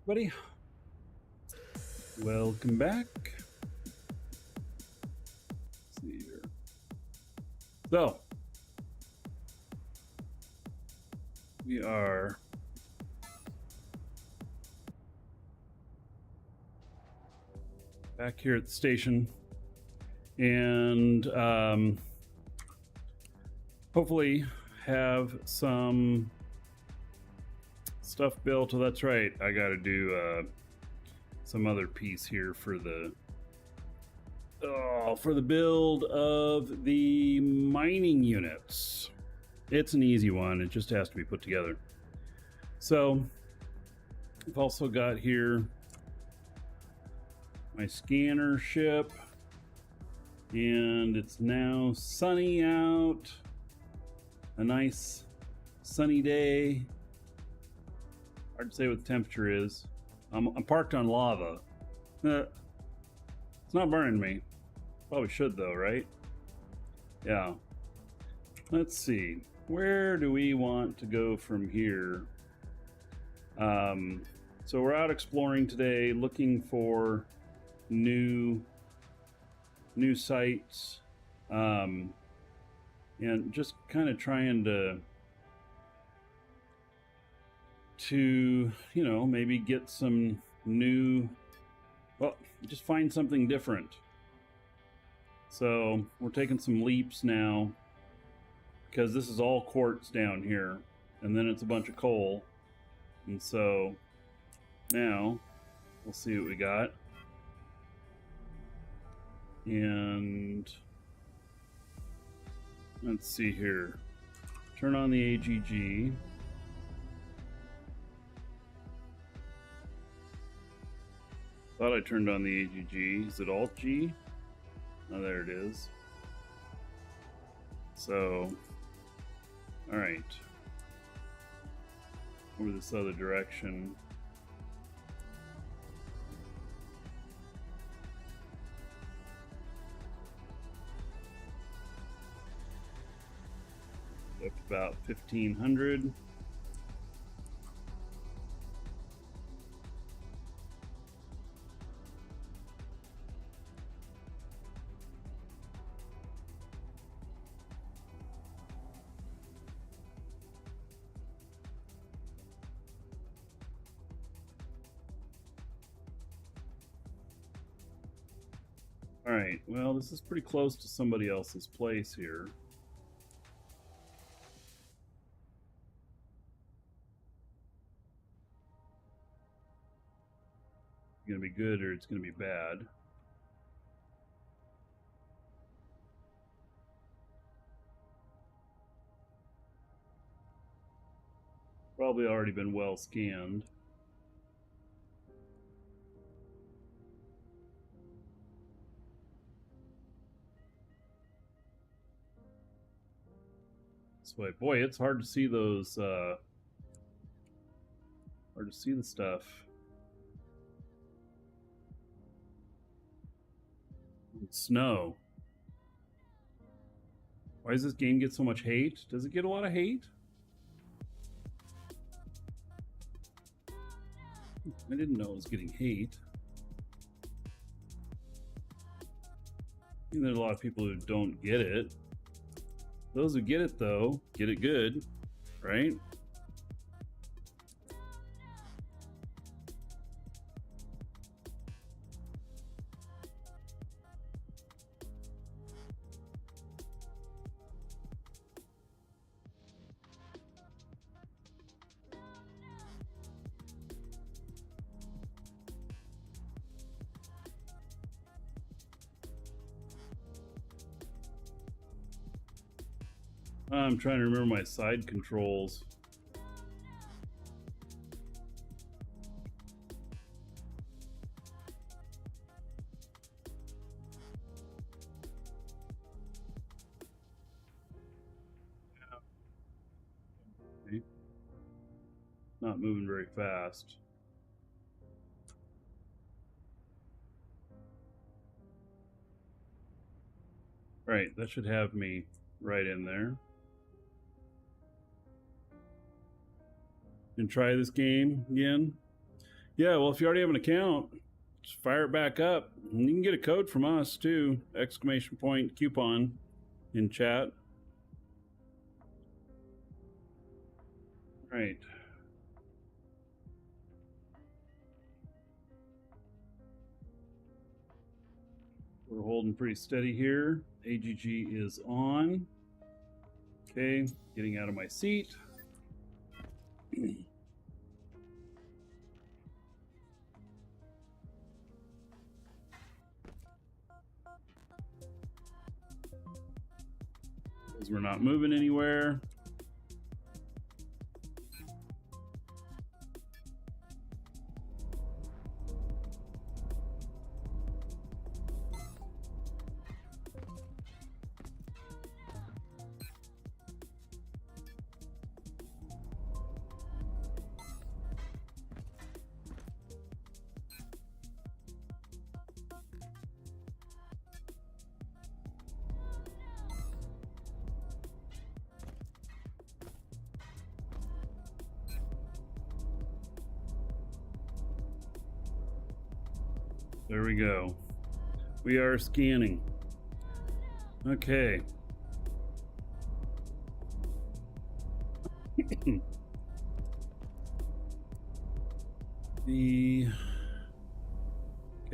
Buddy, welcome back. Let's see here. So, we are back here at the station, and hopefully have some stuff built. Oh, that's right. I got to do some other piece here for the build of the mining units. It's an easy one. It just has to be put together. So I've also got here my scanner ship, and it's now sunny out. A nice sunny day. Hard to say what the temperature is. I'm parked on lava. It's not burning me. Probably should though, right? Yeah. Let's see. Where do we want to go from here? So we're out exploring today, looking for new sites, and just kind of trying to maybe get some new, just find something different. So we're taking some leaps now, because this is all quartz down here, and then it's a bunch of coal. And so now we'll see what we got. And let's see here. Turn on the AGG. Thought I turned on the AGG. Is it Alt G? Oh, there it is. So, all right. Over this other direction. Up to about 1,500. Alright, well, this is pretty close to somebody else's place here. It's going to be good or it's going to be bad. Probably already been well scanned. This way. Boy, it's hard to see those, hard to see the stuff. Snow. Why does this game get so much hate? Does it get a lot of hate? I didn't know it was getting hate. I mean, there's a lot of people who don't get it. Those who get it, though, get it good, right? I'm trying to remember my side controls. Okay. Not moving very fast. Right, that should have me right in there. And try this game again. Yeah, well, if you already have an account, just fire it back up. And you can get a code from us too. Exclamation point coupon in chat. Right. We're holding pretty steady here. AGG is on. Okay, getting out of my seat. Because we're not moving anywhere. There we go. We are scanning. Okay. Okay,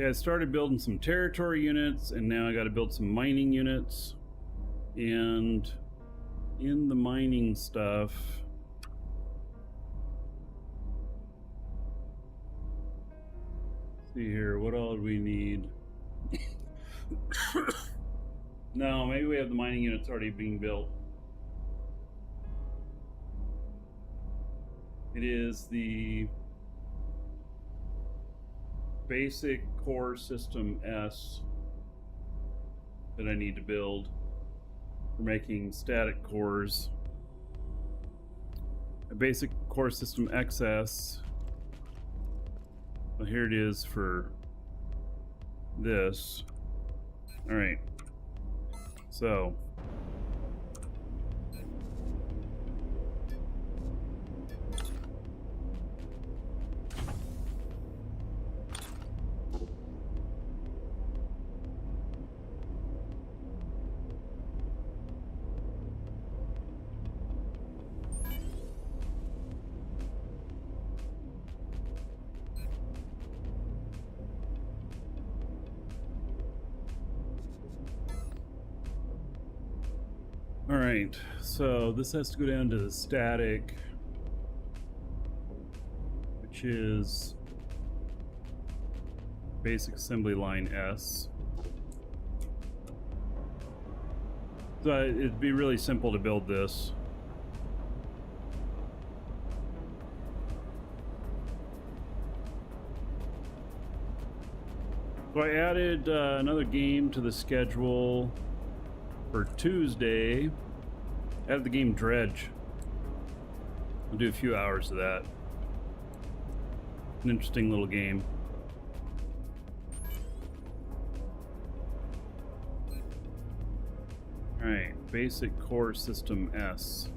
I started building some territory units, and now I got to build some mining units. And in the mining stuff, see here, what all do we need? No, maybe we have the mining units already being built. It is the basic core system S that I need to build for making static cores. A basic core system XS. Well, here it is for this. All right. So all right, so this has to go down to the static, which is basic assembly line S. So it'd be really simple to build this. So I added another game to the schedule for Tuesday. Added the game Dredge. I'll do a few hours of that. An interesting little game. Alright, basic core system S.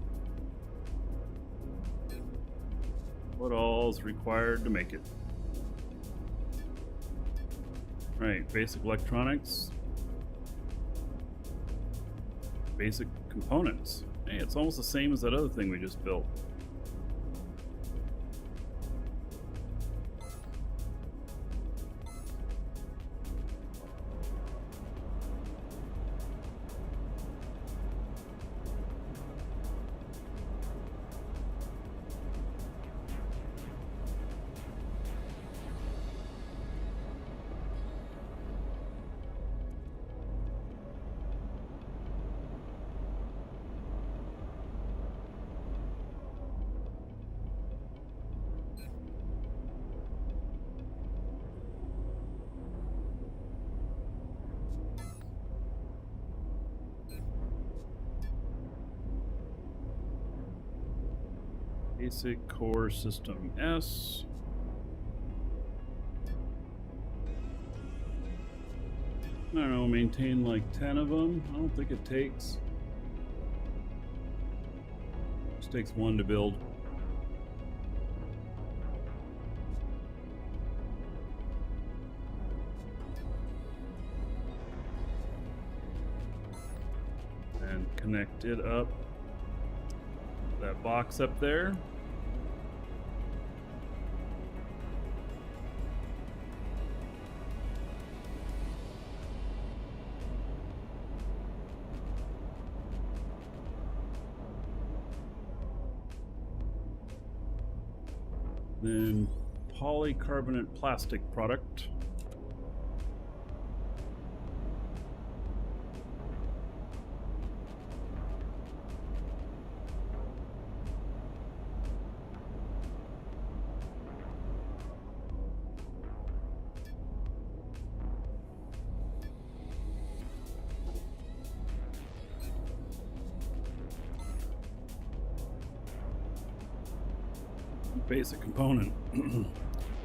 What all is required to make it? Right, basic electronics. Basic components. Hey, it's almost the same as that other thing we just built. Basic core system S. I don't know, maintain like 10 of them. I don't think it takes. Just takes one to build. connect it up. That box up there. Then polycarbonate plastic product. Basic component.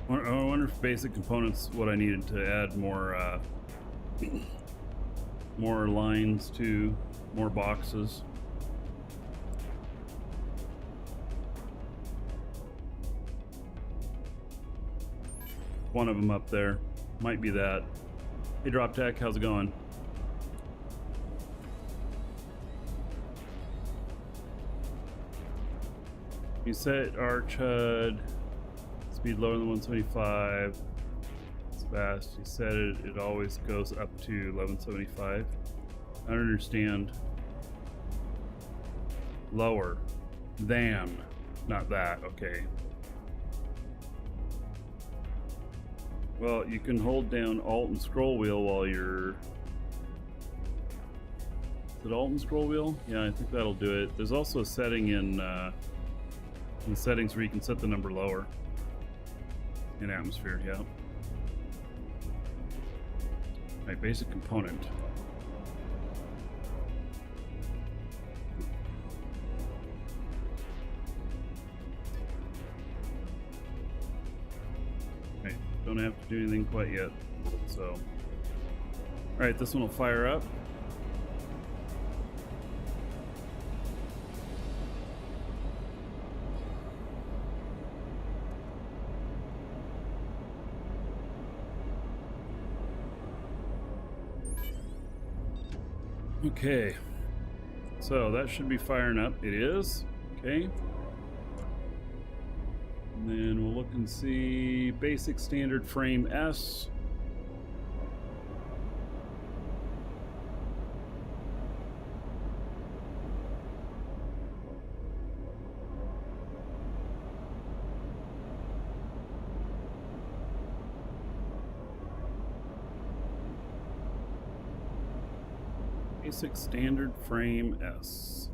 I wonder if basic components what I needed to add more more lines to more boxes. One of them up there might be that. Hey Drop Tech, how's it going? You set Arch HUD speed lower than 175. It's fast. You set it, it always goes up to 1175. I don't understand. Lower than, not that, okay. Well, you can hold down Alt and scroll wheel while you're... Is it Alt and scroll wheel? Yeah, I think that'll do it. There's also a setting in the settings where you can set the number lower in atmosphere, yeah. Right, basic component. Right, don't have to do anything quite yet, so. All right, this one will fire up. Okay, so that should be firing up. It is. Okay. And then we'll look and see basic standard frame S. Basic standard frame S.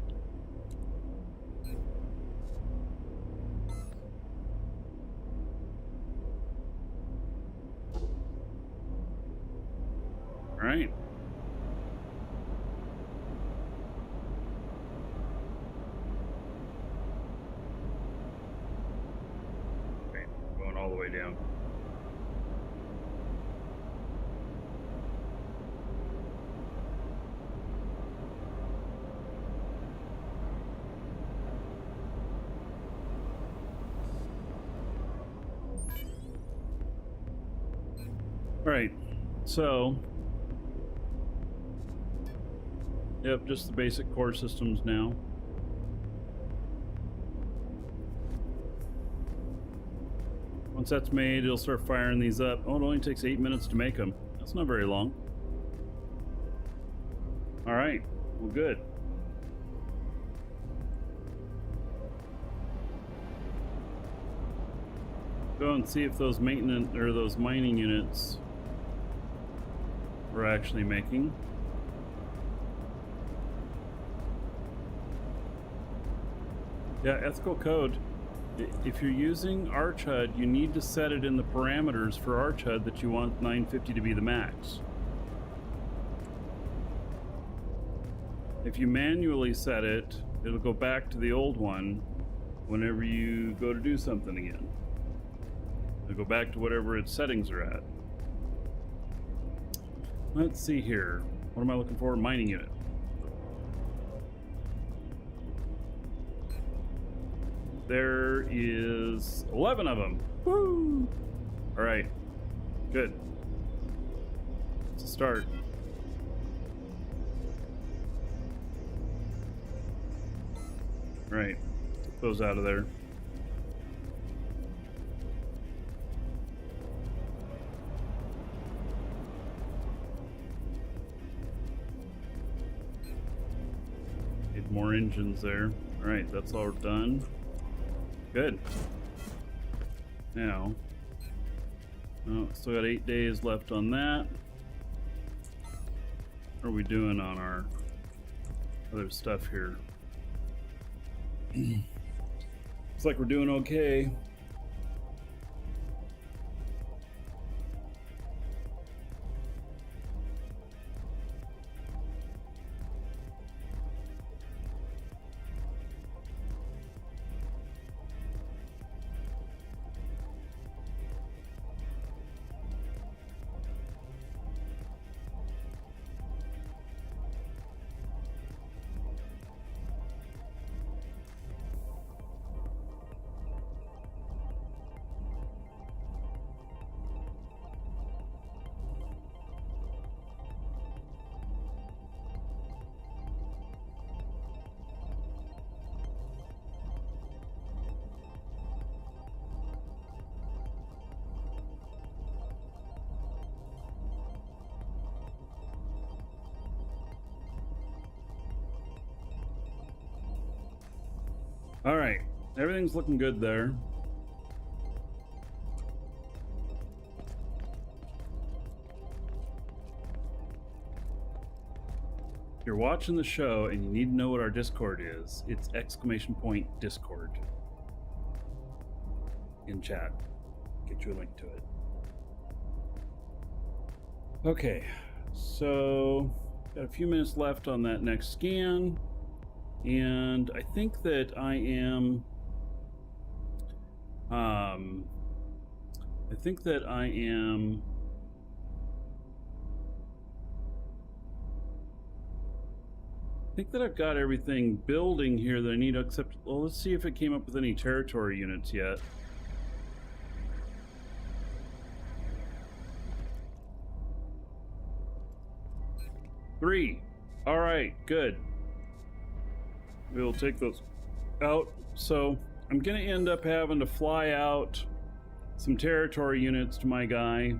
All right. Okay, going all the way down. All right, so, yep, just the basic core systems now. Once that's made, it'll start firing these up. Oh, it only takes 8 minutes to make them. That's not very long. All right, well, good. Go and see if those maintenance or those mining units we're actually making. Yeah, ethical code. If you're using Arch HUD, you need to set it in the parameters for Arch HUD that you want 950 to be the max. If you manually set it, it'll go back to the old one whenever you go to do something again. It'll go back to whatever its settings are at. Let's see here. What am I looking for? Mining unit. There is 11 of them. Woo! All right. Good. It's a start. Right. Get those out of there. Need more engines there. All right, that's all done. Good. Now, oh, still got 8 days left on that. What are we doing on our other stuff here? Looks like we're doing okay. All right, everything's looking good there. If you're watching the show and you need to know what our Discord is, it's !Discord in chat. Get you a link to it. Okay, so got a few minutes left on that next scan. And I think that I am I've got everything building here that I need to accept. Well, let's see if it came up with any territory units yet. Three. All right, good. We'll take those out. So I'm going to end up having to fly out some territory units to my guy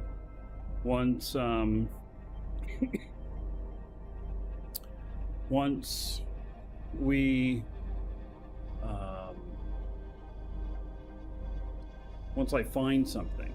once once we once I find something.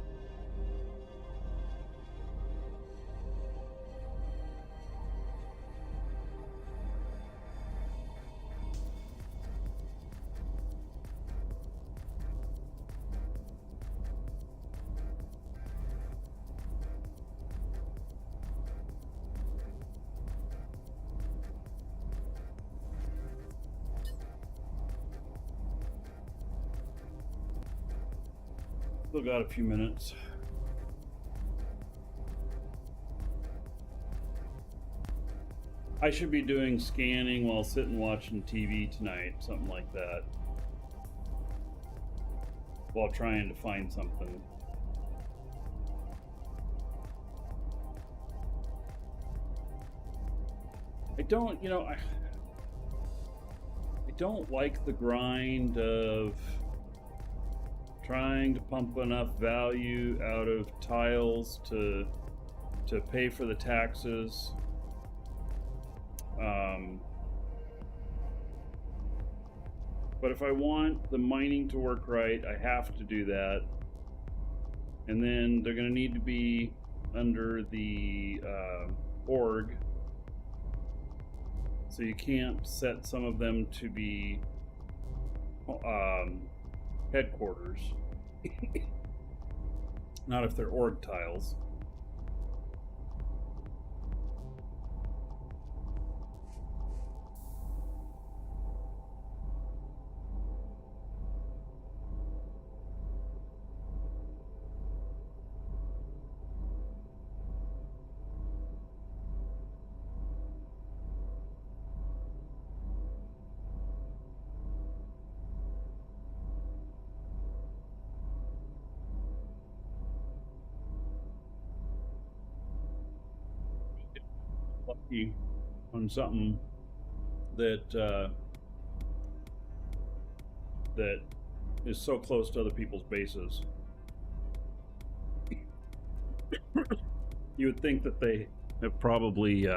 Still got a few minutes. I should be doing scanning while sitting watching TV tonight, something like that, while trying to find something. I don't, I don't like the grind of trying to pump enough value out of tiles to pay for the taxes. But if I want the mining to work right, I have to do that. And then they're going to need to be under the org. So you can't set some of them to be headquarters. Not if they're org tiles. Lucky on something that that is so close to other people's bases. You would think that they have probably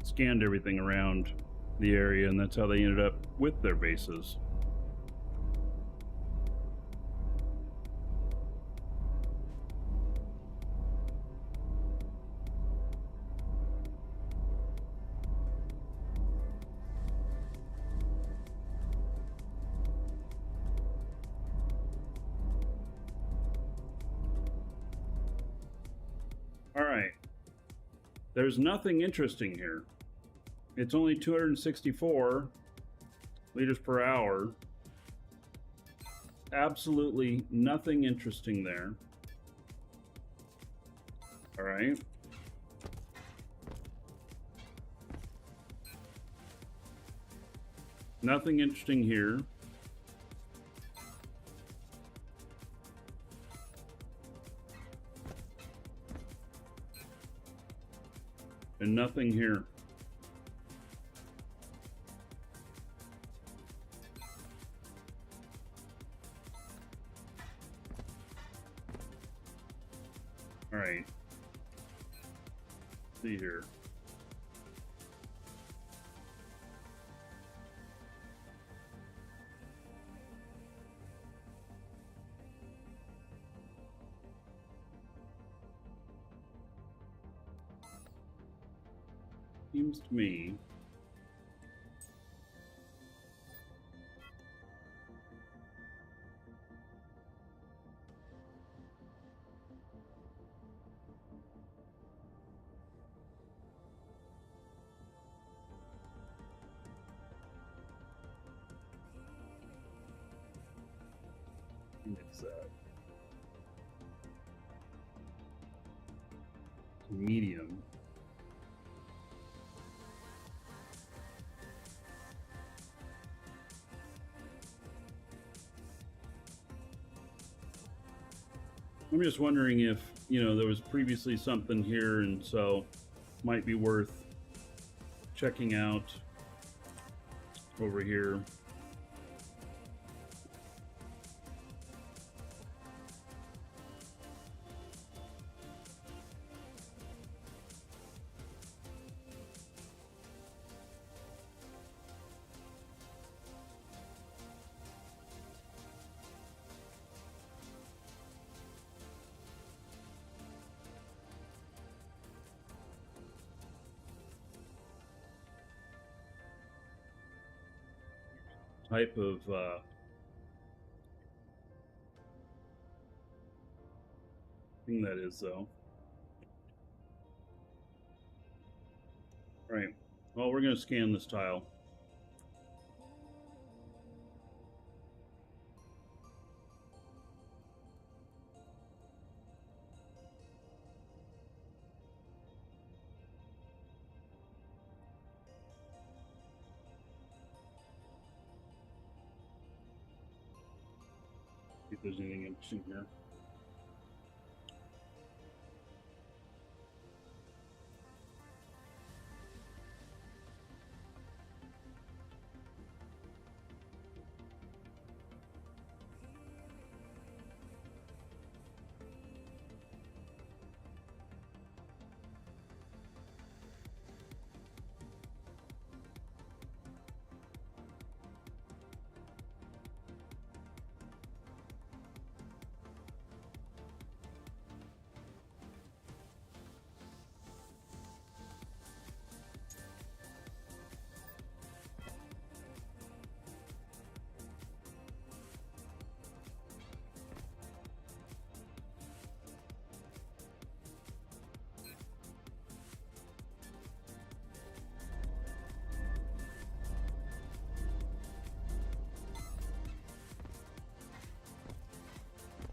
scanned everything around the area, and that's how they ended up with their bases. All right. There's nothing interesting here. It's only 264 liters per hour. Absolutely nothing interesting there. All right. Nothing interesting here. And nothing here. All right. See here. Seems to me it's medium. I'm just wondering if, there was previously something here, and so might be worth checking out over here. Type of thing that is, though. Right. Well, we're going to scan this tile. See if there's anything interesting here.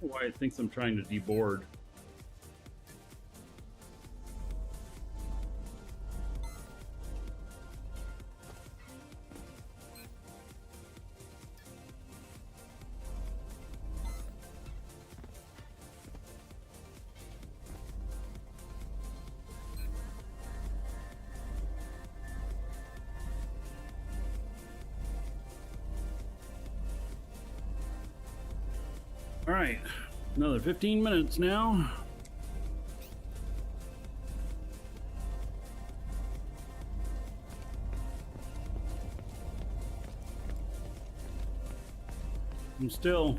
Why it thinks I'm trying to deboard. All right, another 15 minutes now. I'm still,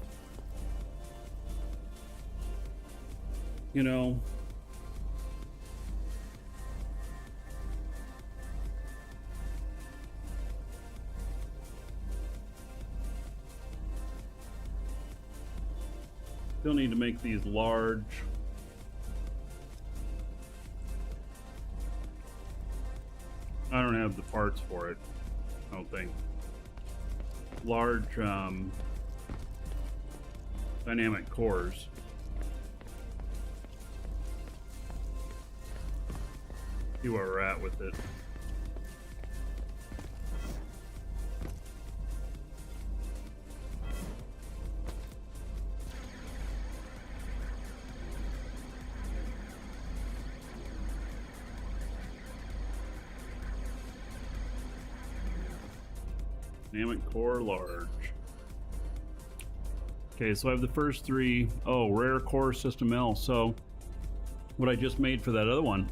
you know, still need to make these large. I don't have the parts for it, I don't think. Large dynamic cores. See where we're at with it. Dynamic core large. Okay, so I have the first three. Oh, rare core system L. So what I just made for that other one.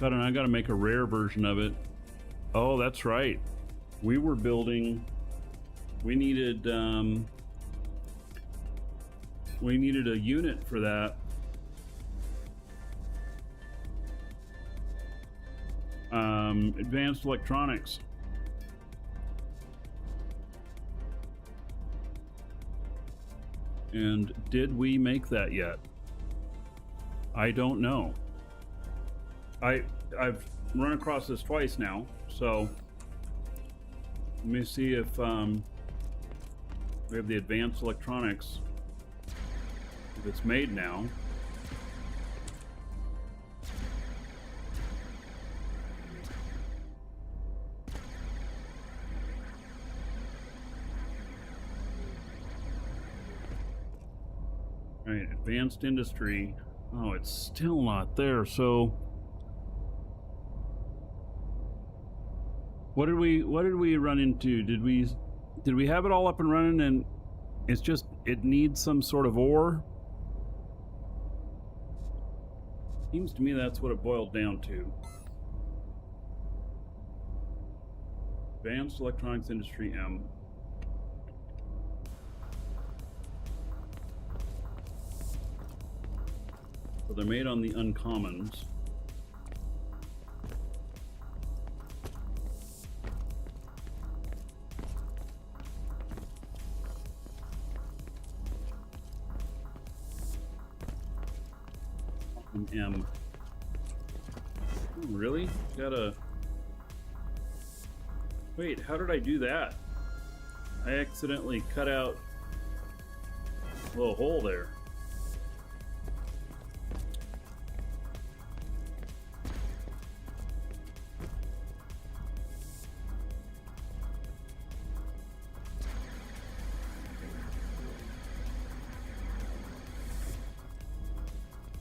I gotta make a rare version of it. Oh, that's right. We were building. We needed a unit for that. Advanced electronics. And did we make that yet? I don't know. I've run across this twice now, so let me see if we have the advanced electronics. If it's made now. Right, advanced industry. Oh, it's still not there. So what did we run into? Did we have it all up and running and it's just it needs some sort of ore? Seems to me that's what it boiled down to. Advanced electronics industry M. So they're made on the uncommons. M. Oh, really? Gotta... Wait, how did I do that? I accidentally cut out a little hole there.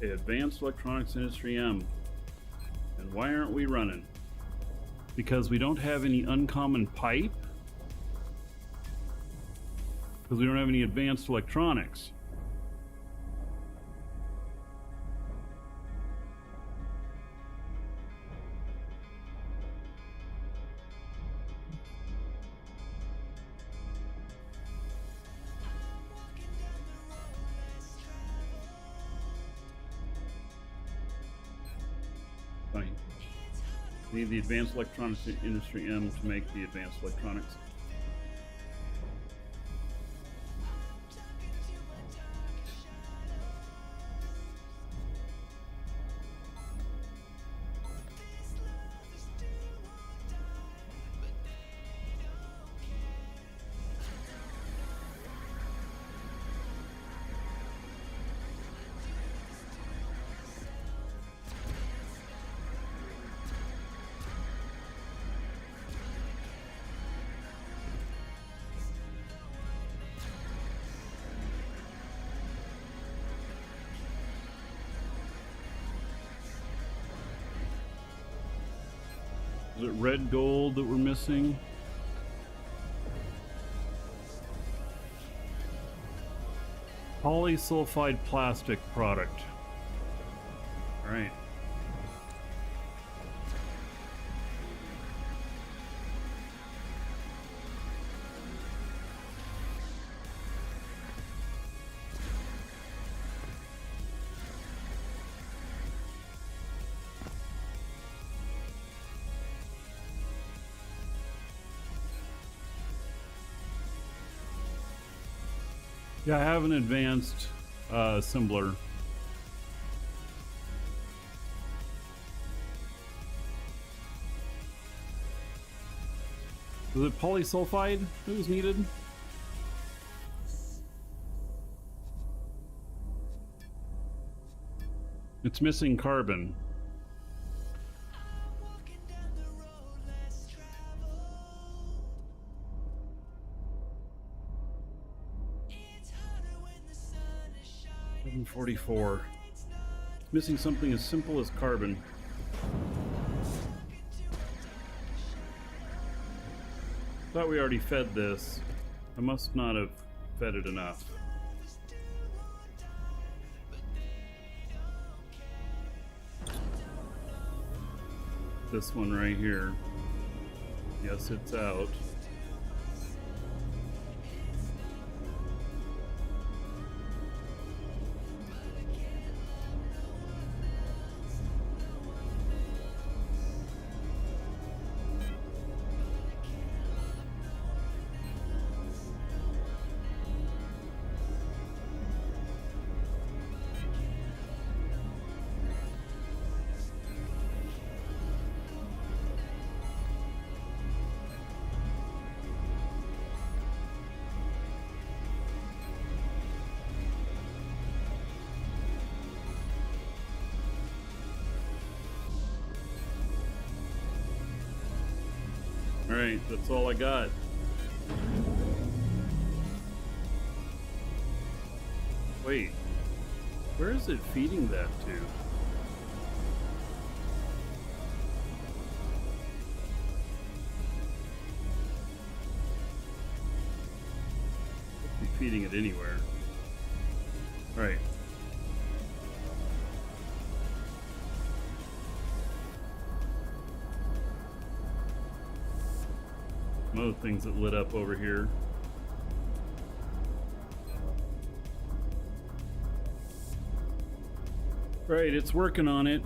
Okay, advanced electronics industry M. And why aren't we running? Because we don't have any uncommon pipe? Because we don't have any advanced electronics. Funny. We need the advanced electronics industry M to make the advanced electronics. Is it red gold that we're missing? Polysulfide plastic product. All right. Yeah, I have an advanced assembler. Was it polysulfide that was needed? It's missing carbon. $744. Missing something as simple as carbon. Thought we already fed this. I must not have fed it enough. This one right here. Yes, it's out. Alright, that's all I got. Wait, where is it feeding that to? Could be feeding it anywhere. Alright. Some other things that lit up over here. Right, it's working on it.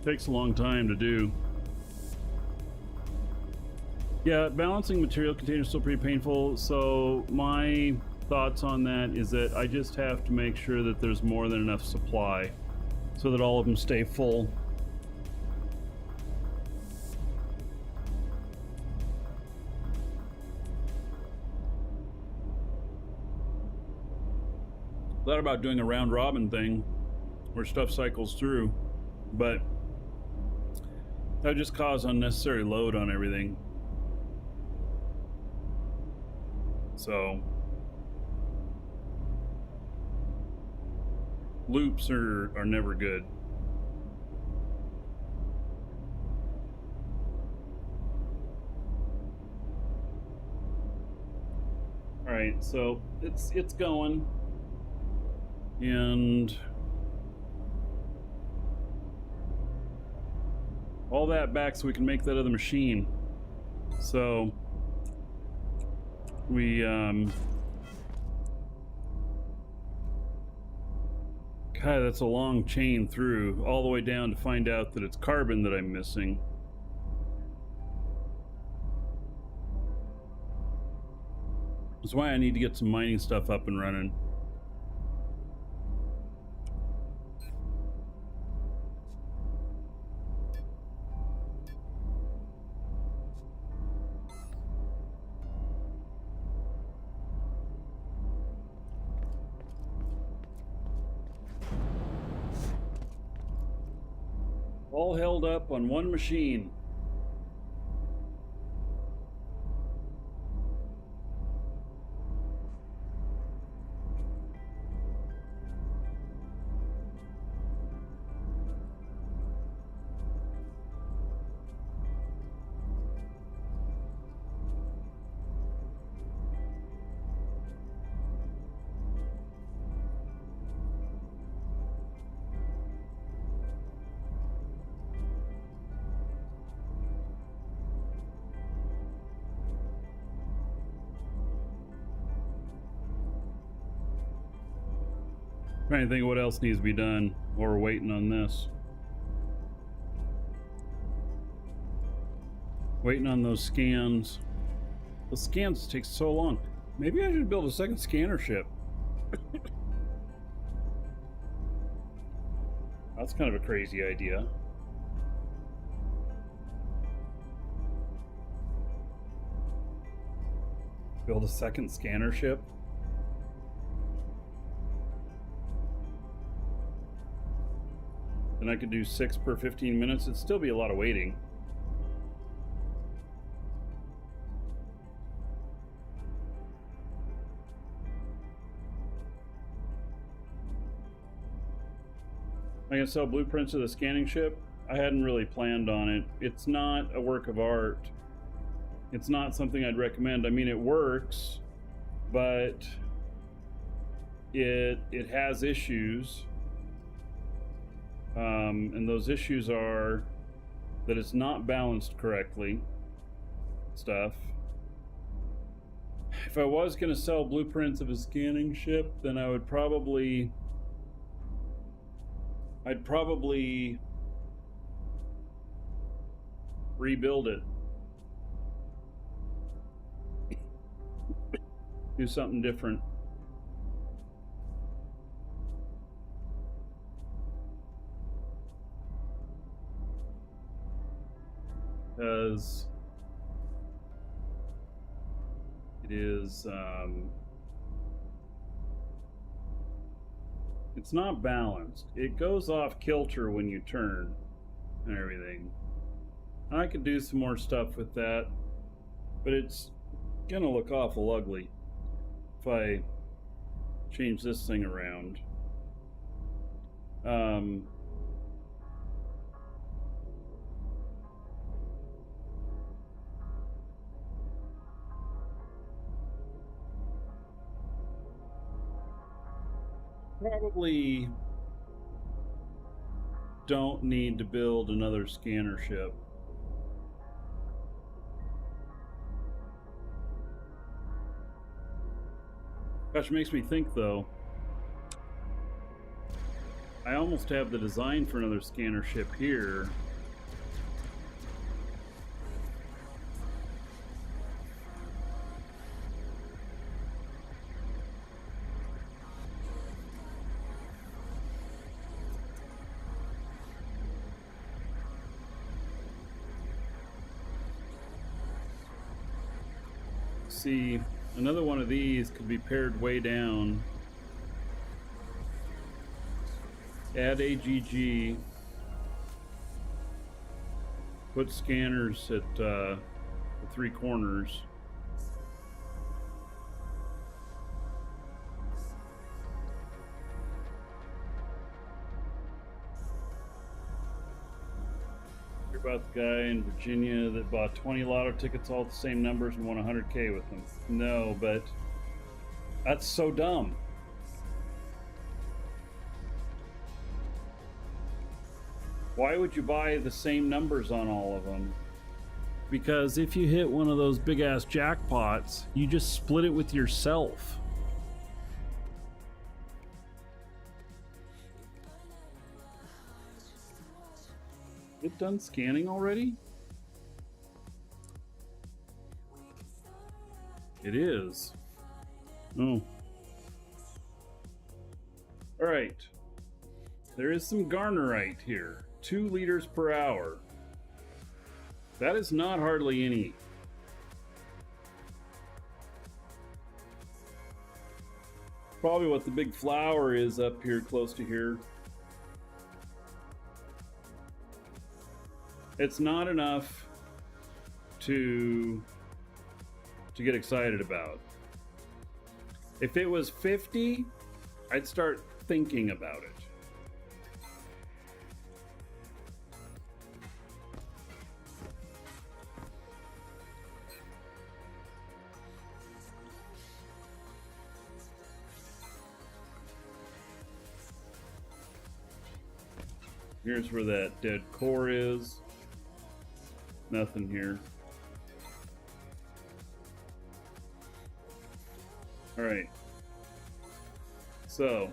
Takes a long time to do. Yeah, balancing material containers is still pretty painful. So my thoughts on that is that I just have to make sure that there's more than enough supply so that all of them stay full. Thought about doing a round robin thing where stuff cycles through, but that would just cause unnecessary load on everything. So loops are never good. All right, so it's going, and all that back so we can make that other machine. So we God, that's a long chain through all the way down to find out that it's carbon that I'm missing. That's why I need to get some mining stuff up and running. All held up on one machine. Trying to think of what else needs to be done while we're waiting on this. Waiting on those scans. The scans take so long. Maybe I should build a second scanner ship. That's kind of a crazy idea. Build a second scanner ship? Then I could do 6 per 15 minutes. It'd still be a lot of waiting. I can sell blueprints of the scanning ship. I hadn't really planned on it. It's not a work of art. It's not something I'd recommend. I mean, it works, but it has issues. And those issues are that it's not balanced correctly. Stuff. If I was going to sell blueprints of a scanning ship, then I'd probably rebuild it. Do something different. Because it is it's not balanced. It goes off kilter when you turn and everything. And I could do some more stuff with that, but it's gonna look awful ugly if I change this thing around. Probably don't need to build another scanner ship. Gosh, it makes me think though. I almost have the design for another scanner ship here. See, another one of these could be paired way down. Add AGG. Put scanners at the 3 corners. About the guy in Virginia that bought 20 lotto tickets, all the same numbers, and won 100K with them. No, but that's so dumb. Why would you buy the same numbers on all of them? Because if you hit one of those big ass jackpots, you just split it with yourself. It done scanning already? It is. Oh. Alright. There is some garnerite here. 2 liters per hour. That is not hardly any. Probably what the big flower is up here close to here. it's not enough to get excited about. If it was 50, I'd start thinking about it. Here's where that dead core is. Nothing here. All right. So,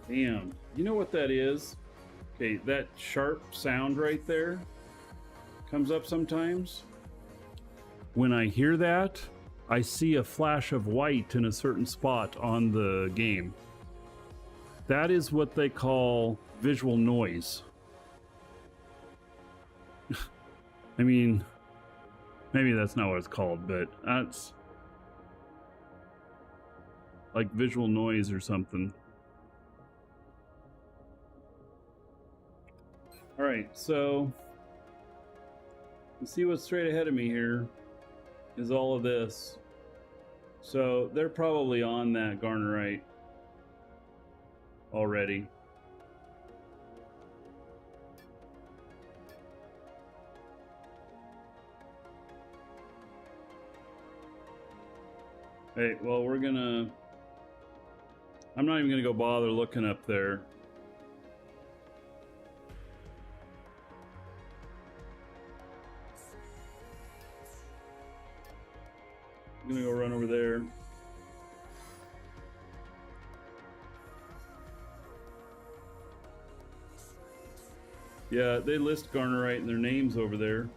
damn. You know what that is? Okay, that sharp sound right there comes up sometimes. When I hear that, I see a flash of white in a certain spot on the game. That is what they call visual noise. I mean, maybe that's not what it's called, but that's like visual noise or something. All right, so you see what's straight ahead of me here is all of this. So they're probably on that Garnerite already. Hey, well, I'm not even gonna go bother looking up there. I'm gonna go run over there. Yeah, they list Garnerite and their names over there.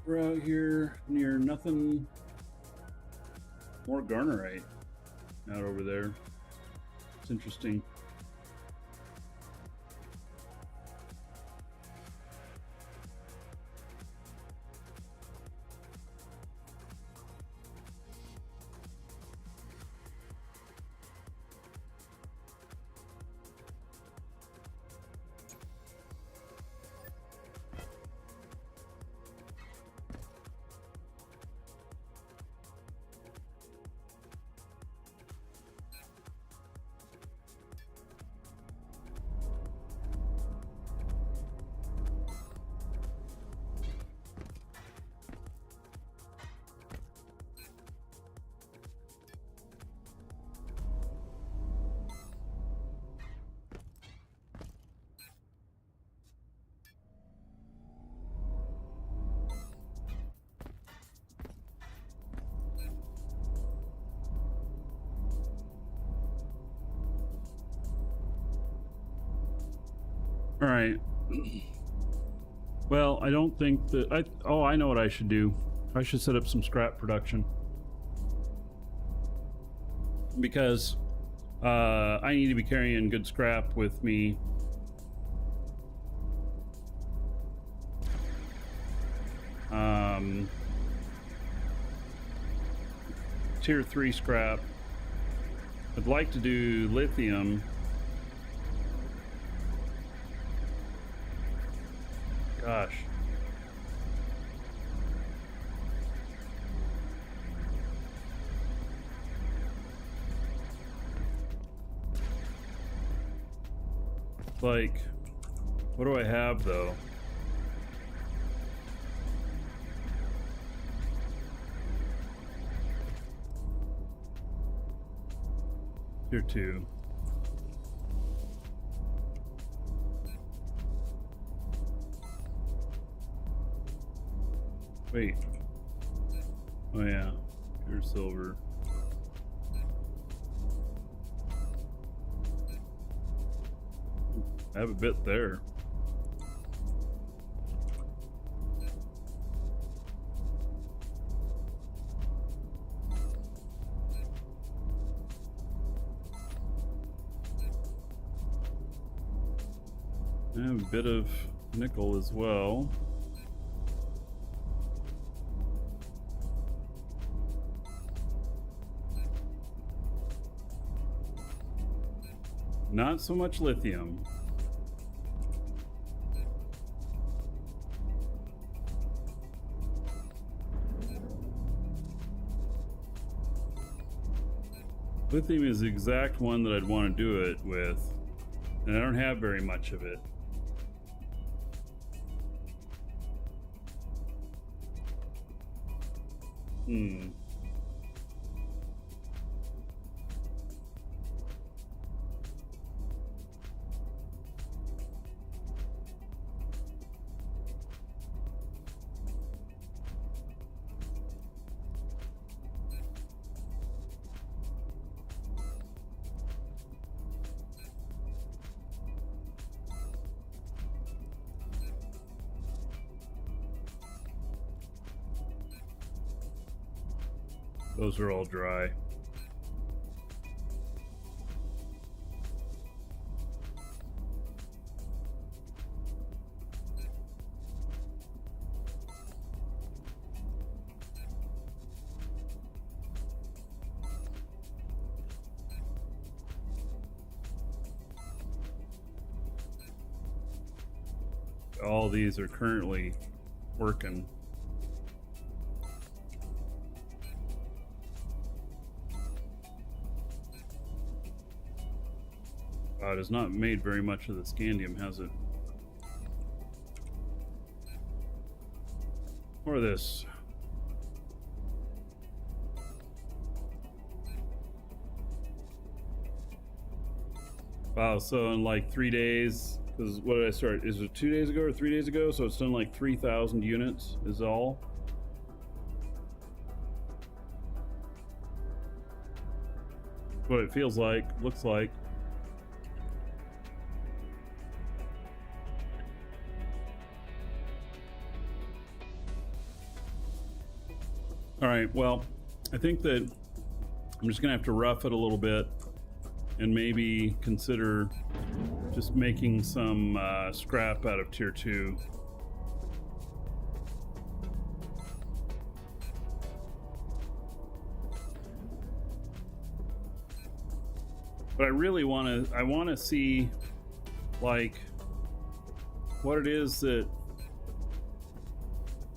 We're out here near nothing. More Garnerite out over there. It's interesting. All right. Well, I don't think that I know what I should do. I should set up some scrap production. Because I need to be carrying good scrap with me. Tier 3 scrap. I'd like to do lithium. Gosh. Like, what do I have though? Tier 2. Wait. Oh yeah. Pure silver. I have a bit there. I have a bit of nickel as well. Not so much lithium. Lithium is the exact one that I'd want to do it with, and I don't have very much of it. Those are all dry. All these are currently working. It has not made very much of the scandium, has it? Or this. Wow, so in like 3 days, because what did I start? Is it 2 days ago or 3 days ago? So it's done like 3,000 units is all. What it feels like, looks like. All right, well, I think that I'm just gonna have to rough it a little bit and maybe consider just making some scrap out of tier 2. But I really want to see like what it is that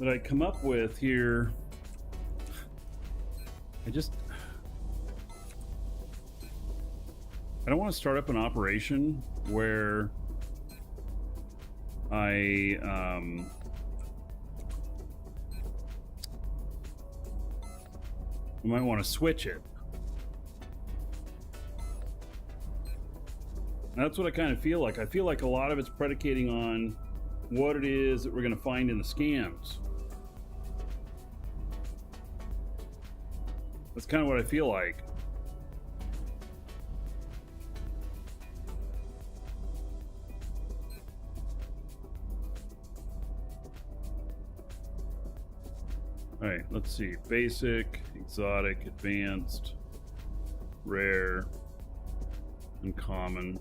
I come up with here. I don't want to start up an operation where I might want to switch it. That's what I kind of feel like. I feel like a lot of it's predicating on what it is that we're going to find in the scams. That's kind of what I feel like. All right, let's see. Basic, exotic, advanced, rare, and common.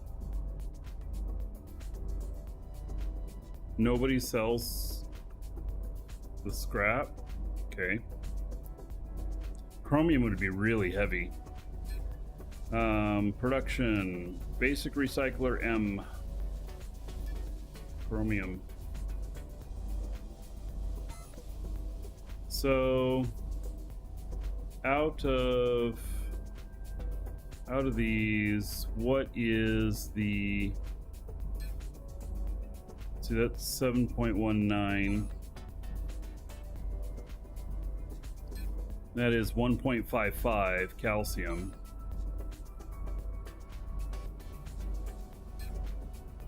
Nobody sells the scrap. Okay. Chromium would be really heavy. Production. Basic recycler M. Chromium. So out of these, what is the... See, that's 7.19. That is 1.55 calcium.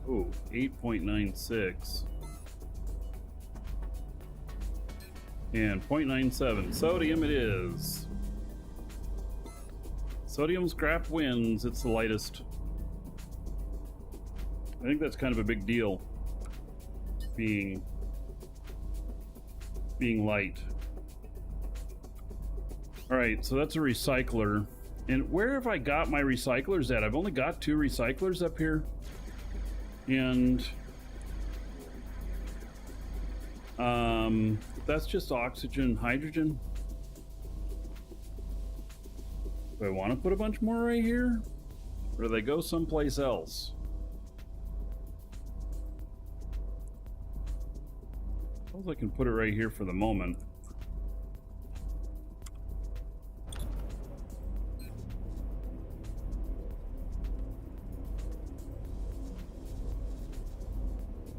Oh, 8.96. And 0.97. Sodium it is. Sodium scrap wins. It's the lightest. I think that's kind of a big deal. Being light. All right, so that's a recycler. And where have I got my recyclers at? I've only got 2 recyclers up here. And that's just oxygen and hydrogen. Do I want to put a bunch more right here? Or do they go someplace else? I suppose I can put it right here for the moment.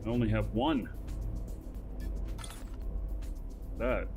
I only have 1. That.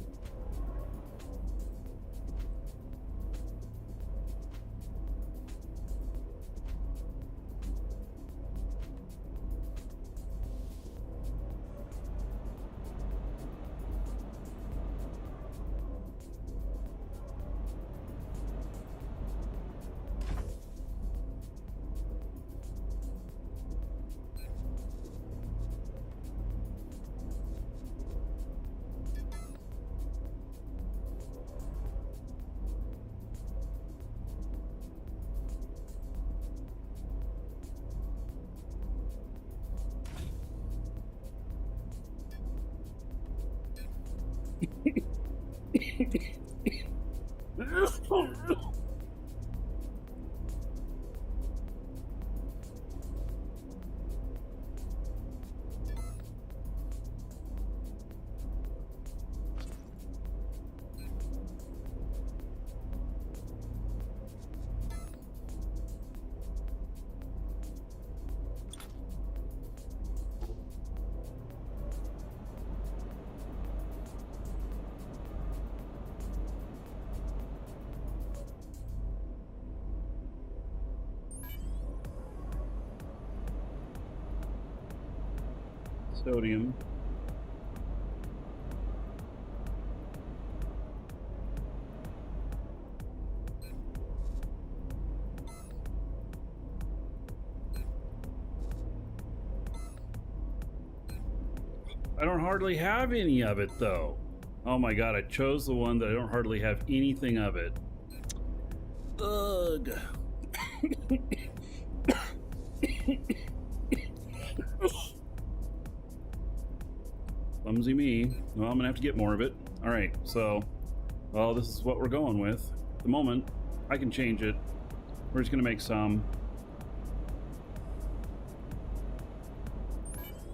Sodium. I don't hardly have any of it though. Oh my god, I chose the one that I don't hardly have anything of it. Ugh. Clumsy me. Well, I'm gonna have to get more of it. All right, so, well, this is what we're going with. At the moment, I can change it. We're just gonna make some.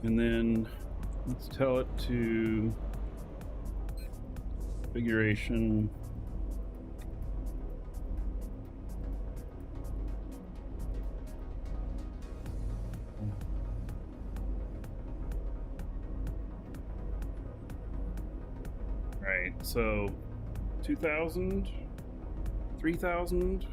And then let's tell it to configuration. Right, so 2,000, 3,000.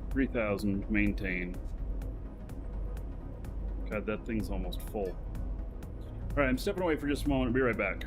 $3,000 maintain. God, that thing's almost full. All right, I'm stepping away for just a moment. I'll be right back.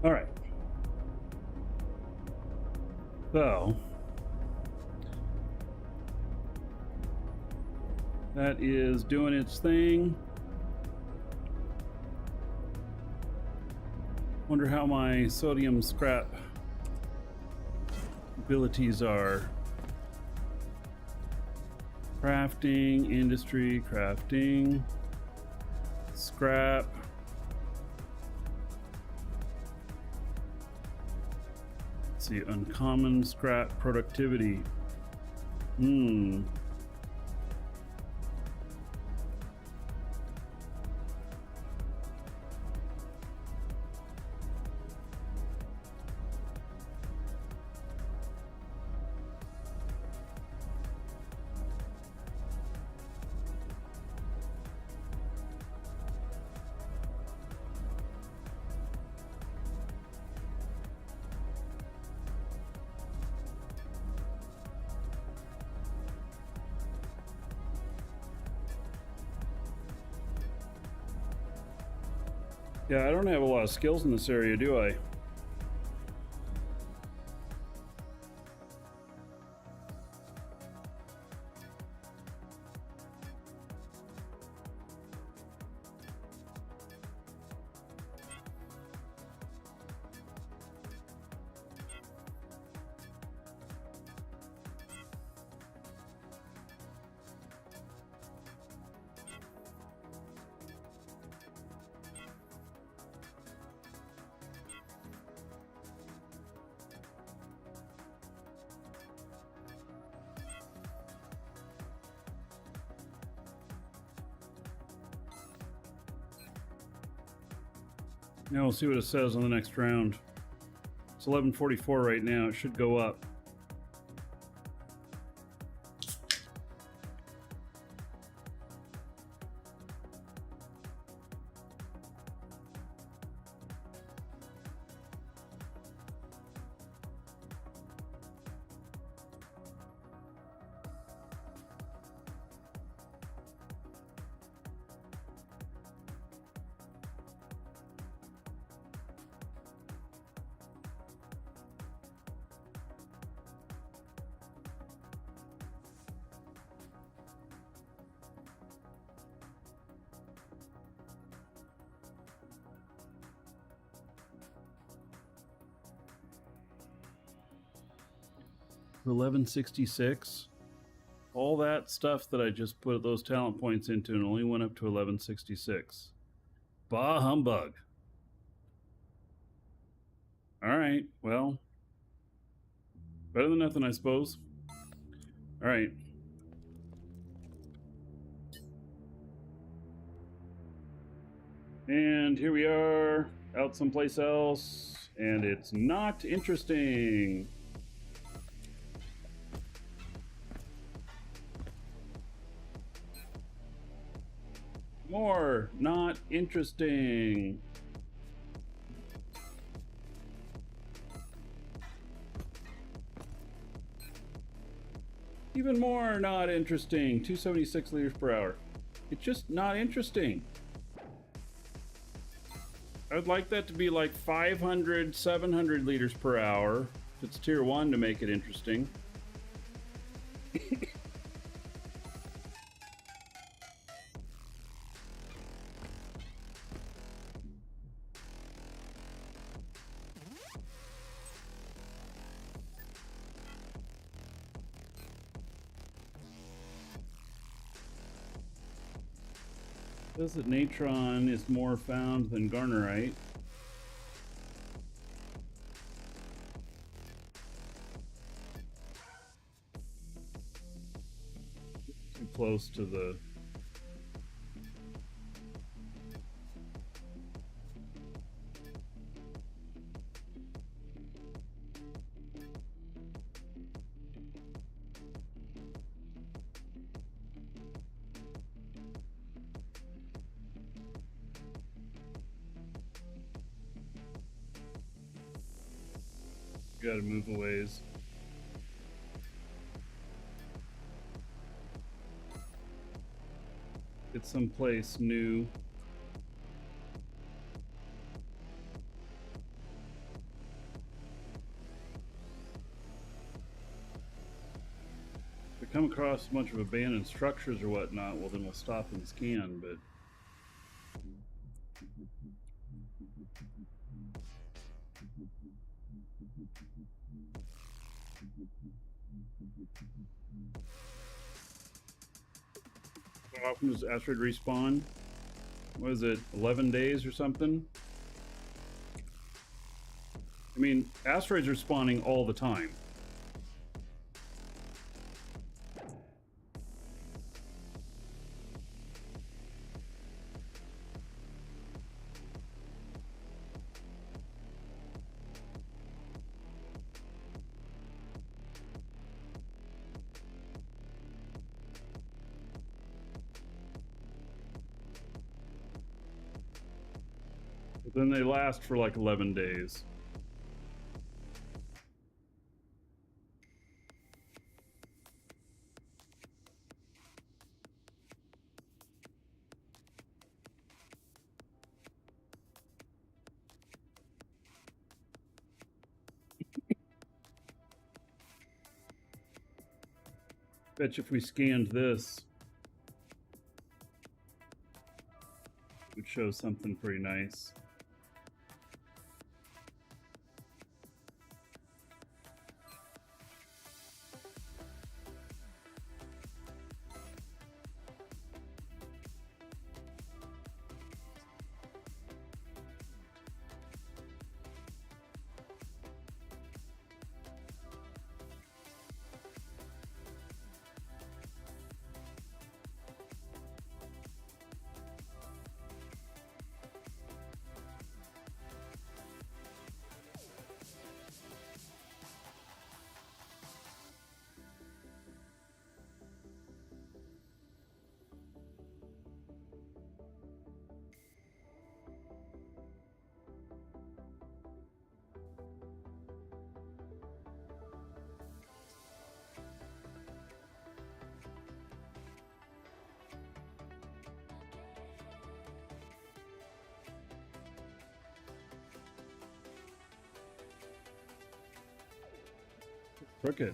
All right. So that is doing its thing. Wonder how my sodium scrap abilities are. Crafting, industry, crafting, scrap. Let's see, uncommon scrap productivity. Yeah, I don't have a lot of skills in this area, do I? Now we'll see what it says on the next round. It's 11:44 right now. It should go up. $1166. All that stuff that I just put those talent points into and only went up to 1166. Bah humbug. All right, well, better than nothing, I suppose. All right. And here we are, out someplace else, and it's not interesting. More not interesting. Even more not interesting. 276 liters per hour. It's just not interesting. I'd like that to be like 500, 700 liters per hour. If it's tier 1 to make it interesting. Says that natron is more found than garnerite. Too close to the... Gotta move a ways. Get someplace new. come across a bunch of abandoned structures or whatnot, well, then we'll stop and scan, but... How often does asteroid respawn? What is it, 11 days or something? I mean, asteroids are spawning all the time. But then they last for like 11 days. Bet you if we scanned this, it would show something pretty nice. Crooked.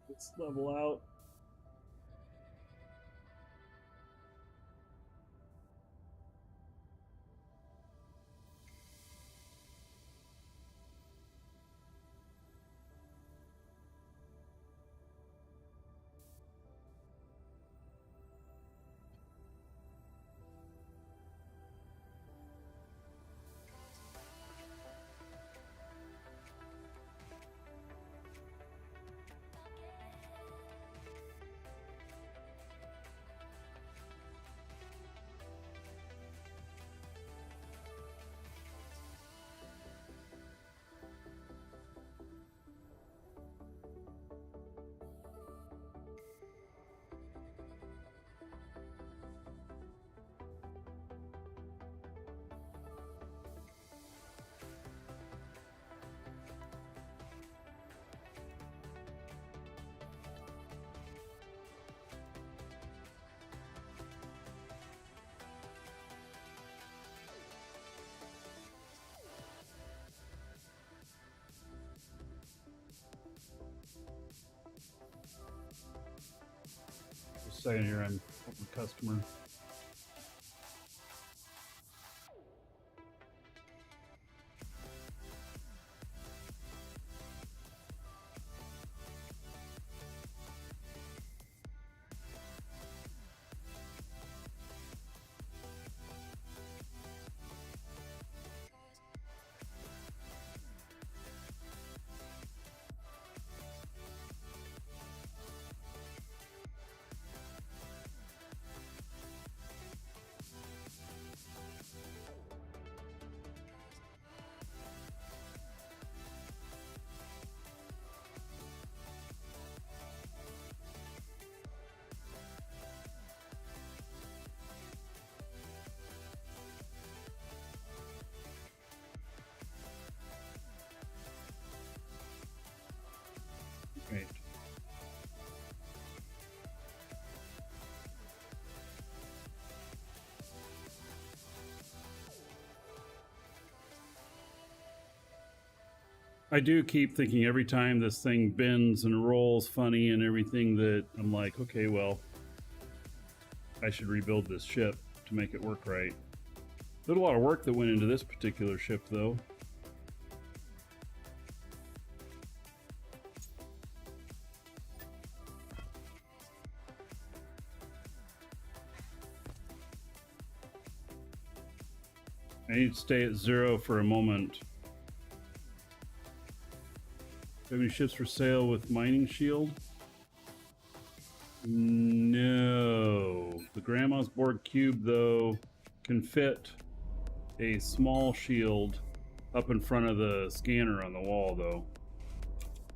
Let's level out. Just saying here, I'm a customer. I do keep thinking every time this thing bends and rolls funny and everything that I'm like, okay, well, I should rebuild this ship to make it work right. There's a lot of work that went into this particular ship, though. I need to stay at 0 for a moment. Do you have any ships for sale with mining shield? No. The Grandma's Board Cube, though, can fit a small shield up in front of the scanner on the wall, though.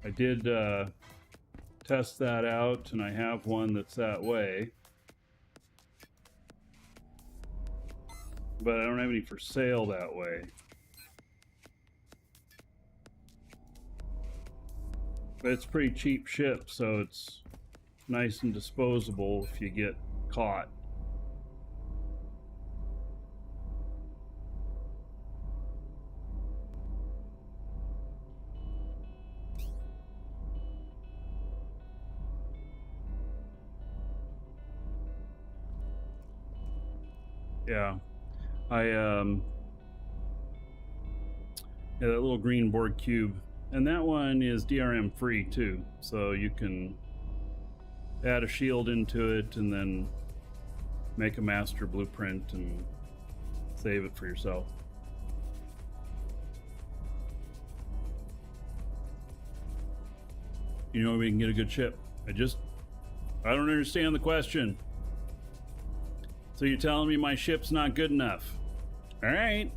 I did test that out, and I have one that's that way. But I don't have any for sale that way. But it's a pretty cheap ship, so it's nice and disposable if you get caught. Yeah. Yeah, that little green board cube. And that one is DRM free too. So you can add a shield into it and then make a master blueprint and save it for yourself. You know, we can get a good ship. I don't understand the question. So you're telling me my ship's not good enough? All right.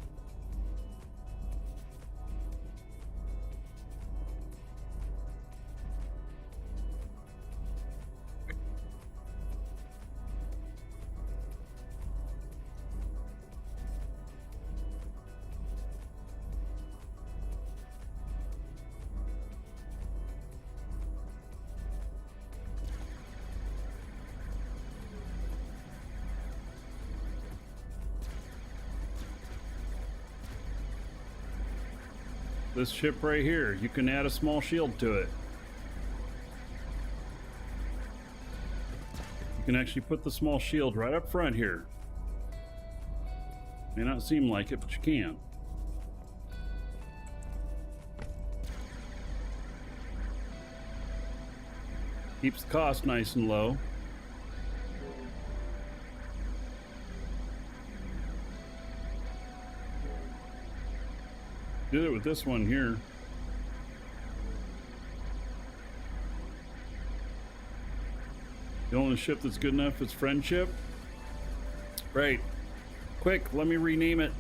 This ship right here, you can add a small shield to it. You can actually put the small shield right up front here. May not seem like it, but you can. Keeps the cost nice and low. Did it with this one here. The only ship that's good enough is Friendship. Right. Quick, let me rename it.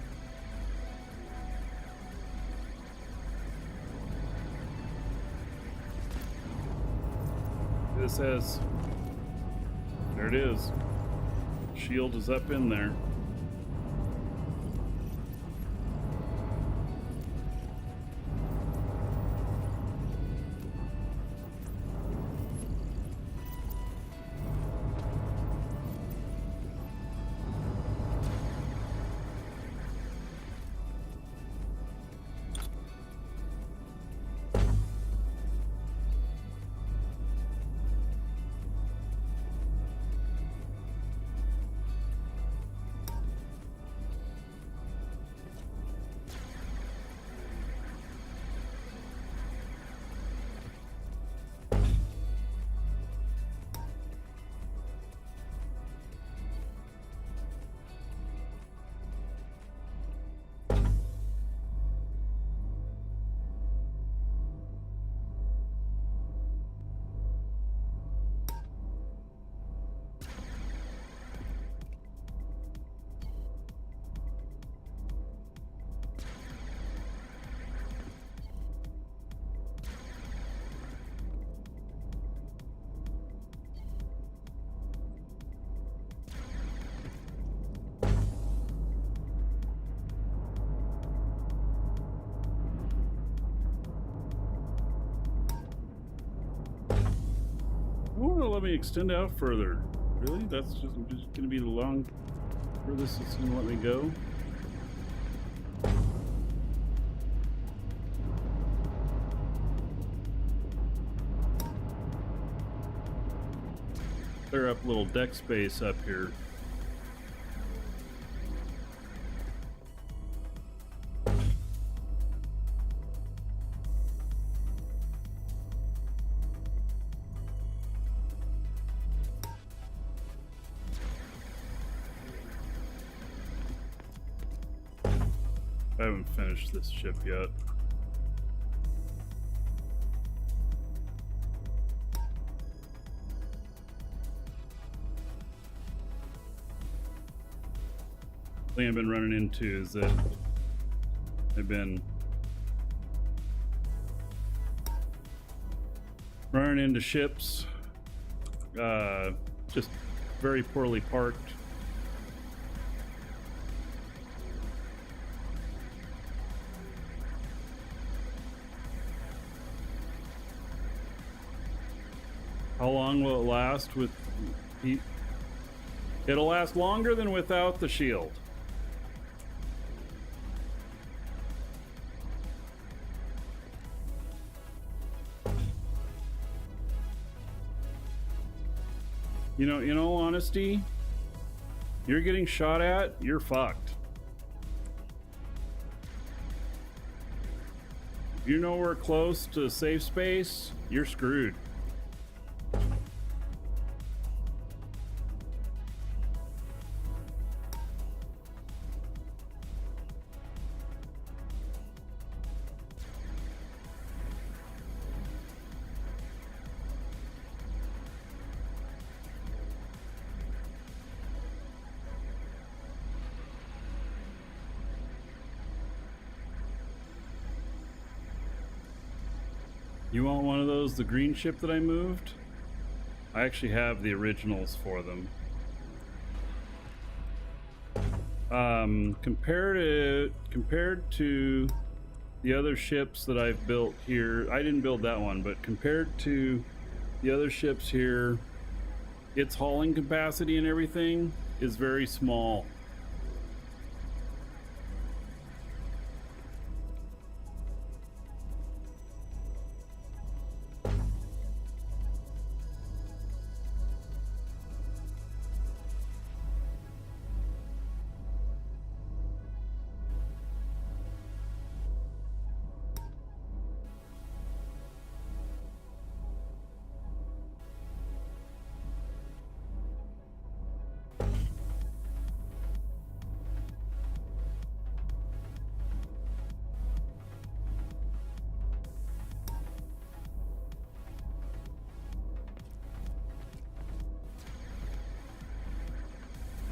This says, there it is. Shield is up in there. Oh, let me extend out further. Really? That's just going to be the long furthest it's going to let me go? clear up a little deck space up here. I haven't finished this ship yet. The thing I've been running into is that I've been running into ships just very poorly parked. How long will it last with Pete? It'll last longer than without the shield. You know, in all honesty, you're getting shot at, you're fucked. If you're nowhere close to safe space, you're screwed. You want one of those, the green ship that I moved? I actually have the originals for them. Compared to the other ships that I've built here, I didn't build that one, but compared to the other ships here, its hauling capacity and everything is very small.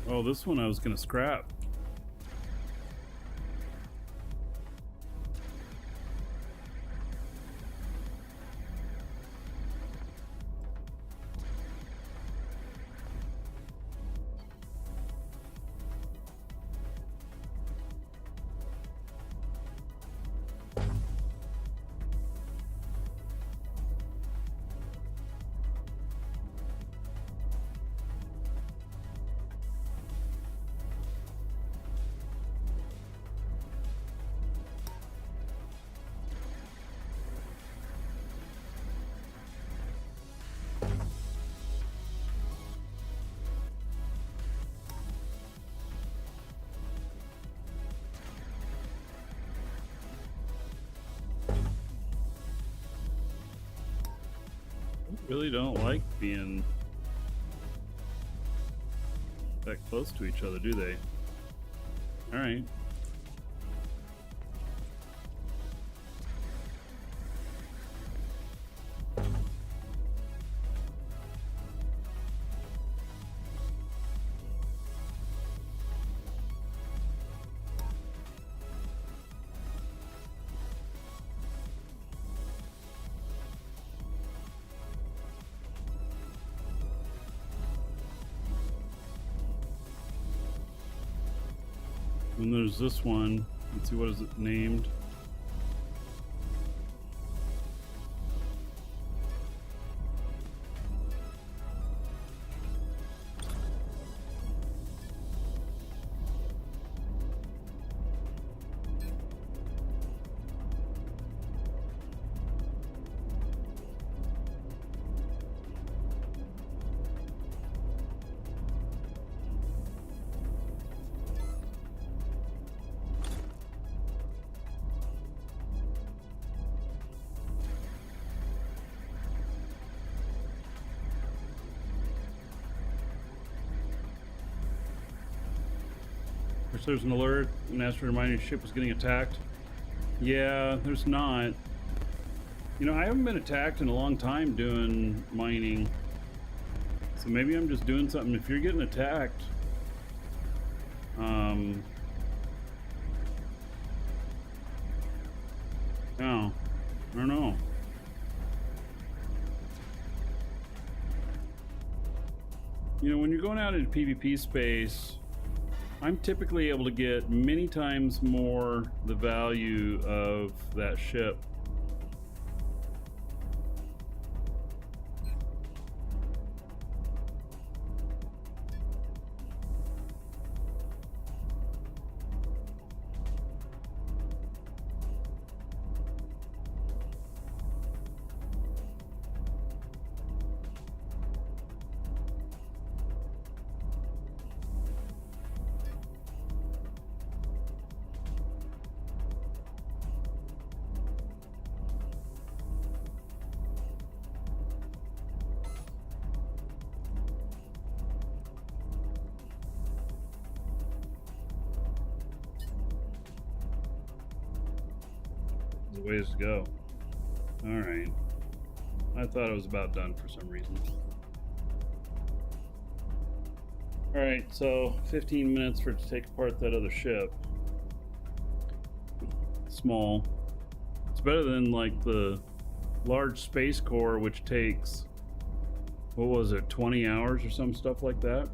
Oh, this one I was gonna scrap. Really don't like being that close to each other, do they? All right. And there's this one. Let's see, what is it named? So there's an alert. An asteroid mining ship was getting attacked. Yeah, there's not. You know, I haven't been attacked in a long time doing mining. So maybe I'm just doing something. If you're getting attacked, no, I don't know. You know, when you're going out into PvP space, I'm typically able to get many times more the value of that ship. There's ways to go. All right. I thought it was about done for some reason. All right, so 15 minutes for it to take apart that other ship. Small. It's better than like the large space core, which takes, what was it, 20 hours or some stuff like that.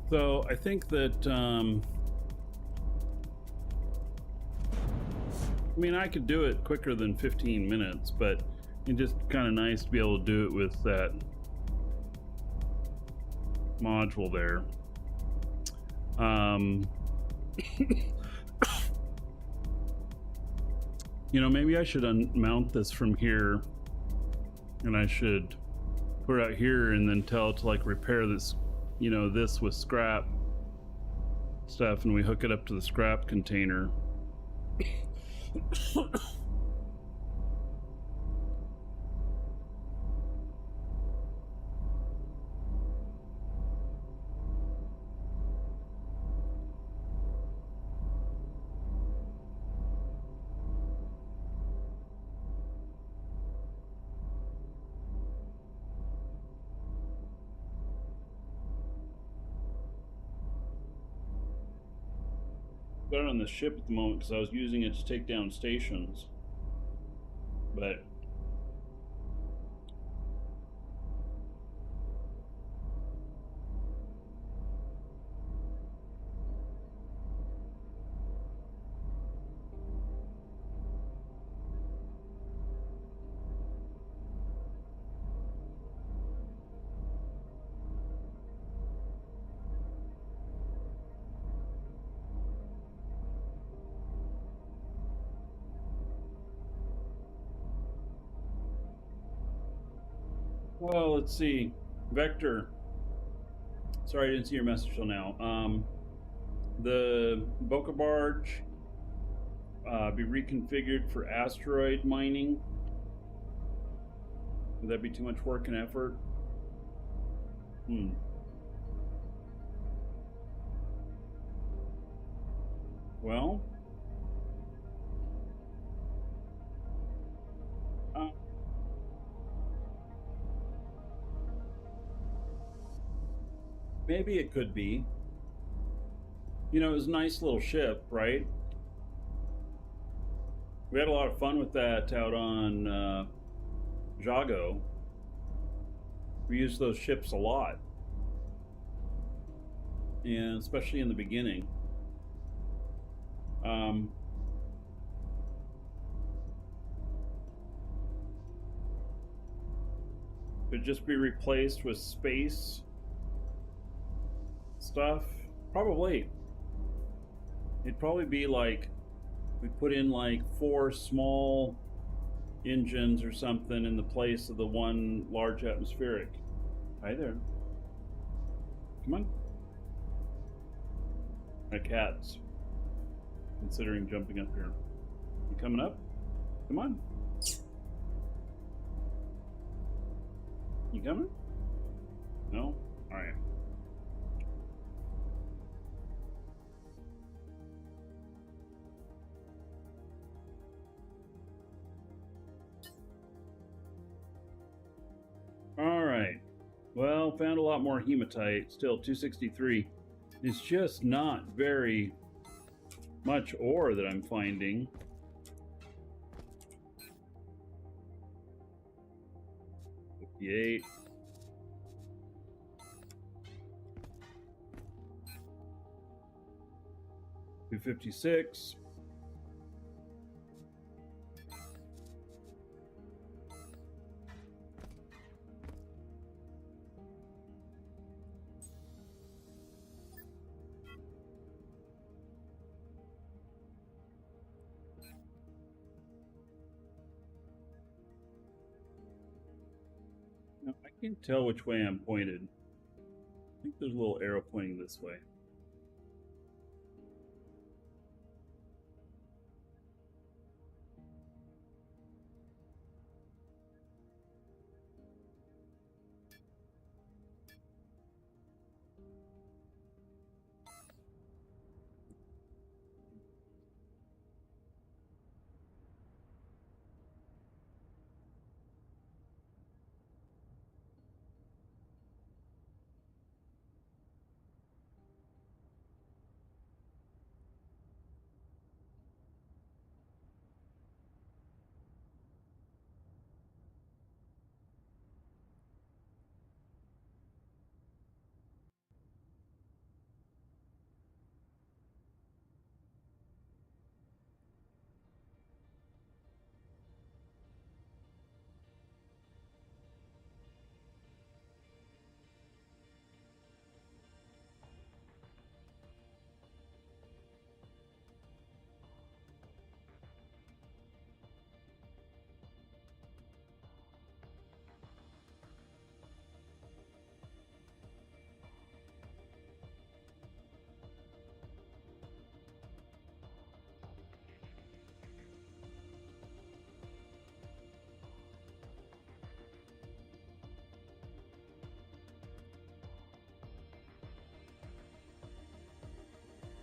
So I think that, I mean, I could do it quicker than 15 minutes, but it's just kind of nice to be able to do it with that module there. You know, maybe I should unmount this from here, and I should put it out here and then tell it to like repair this, you know, this with scrap stuff, and we hook it up to the scrap container. Got it on the ship at the moment because I was using it to take down stations, but well, let's see. Vector. Sorry, I didn't see your message till now. The Boca Barge be reconfigured for asteroid mining. Would that be too much work and effort? Well, maybe it could be. You know, it was a nice little ship, right? We had a lot of fun with that out on Jago. We used those ships a lot, and especially in the beginning. Could just be replaced with space stuff? Probably. It'd probably be like, we put in like 4 small engines or something in the place of the one large atmospheric. Hi there. Come on. My cat's considering jumping up here. You coming up? Come on. You coming? No? Alright. Alright. Well, found a lot more hematite. Still 263. It's just not very much ore that I'm finding. $58. $256. Now, I can't tell which way I'm pointed. I think there's a little arrow pointing this way.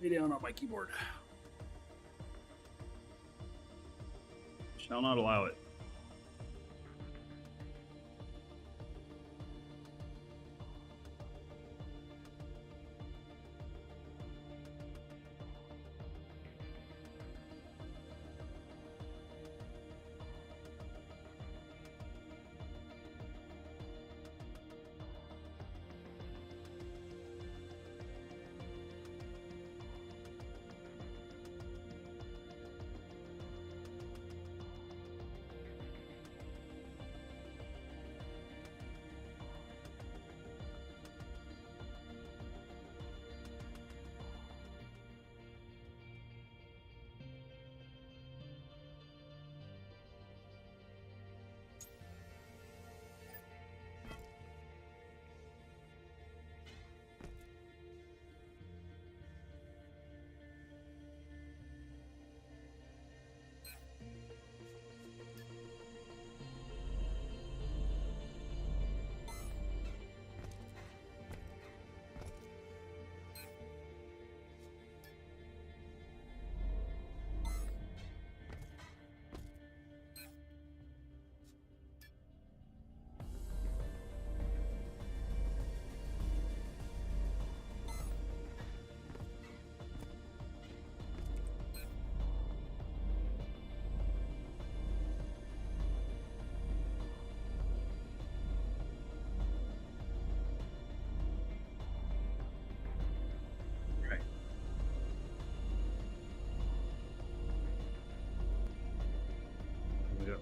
Lay down on my keyboard. Shall not allow it.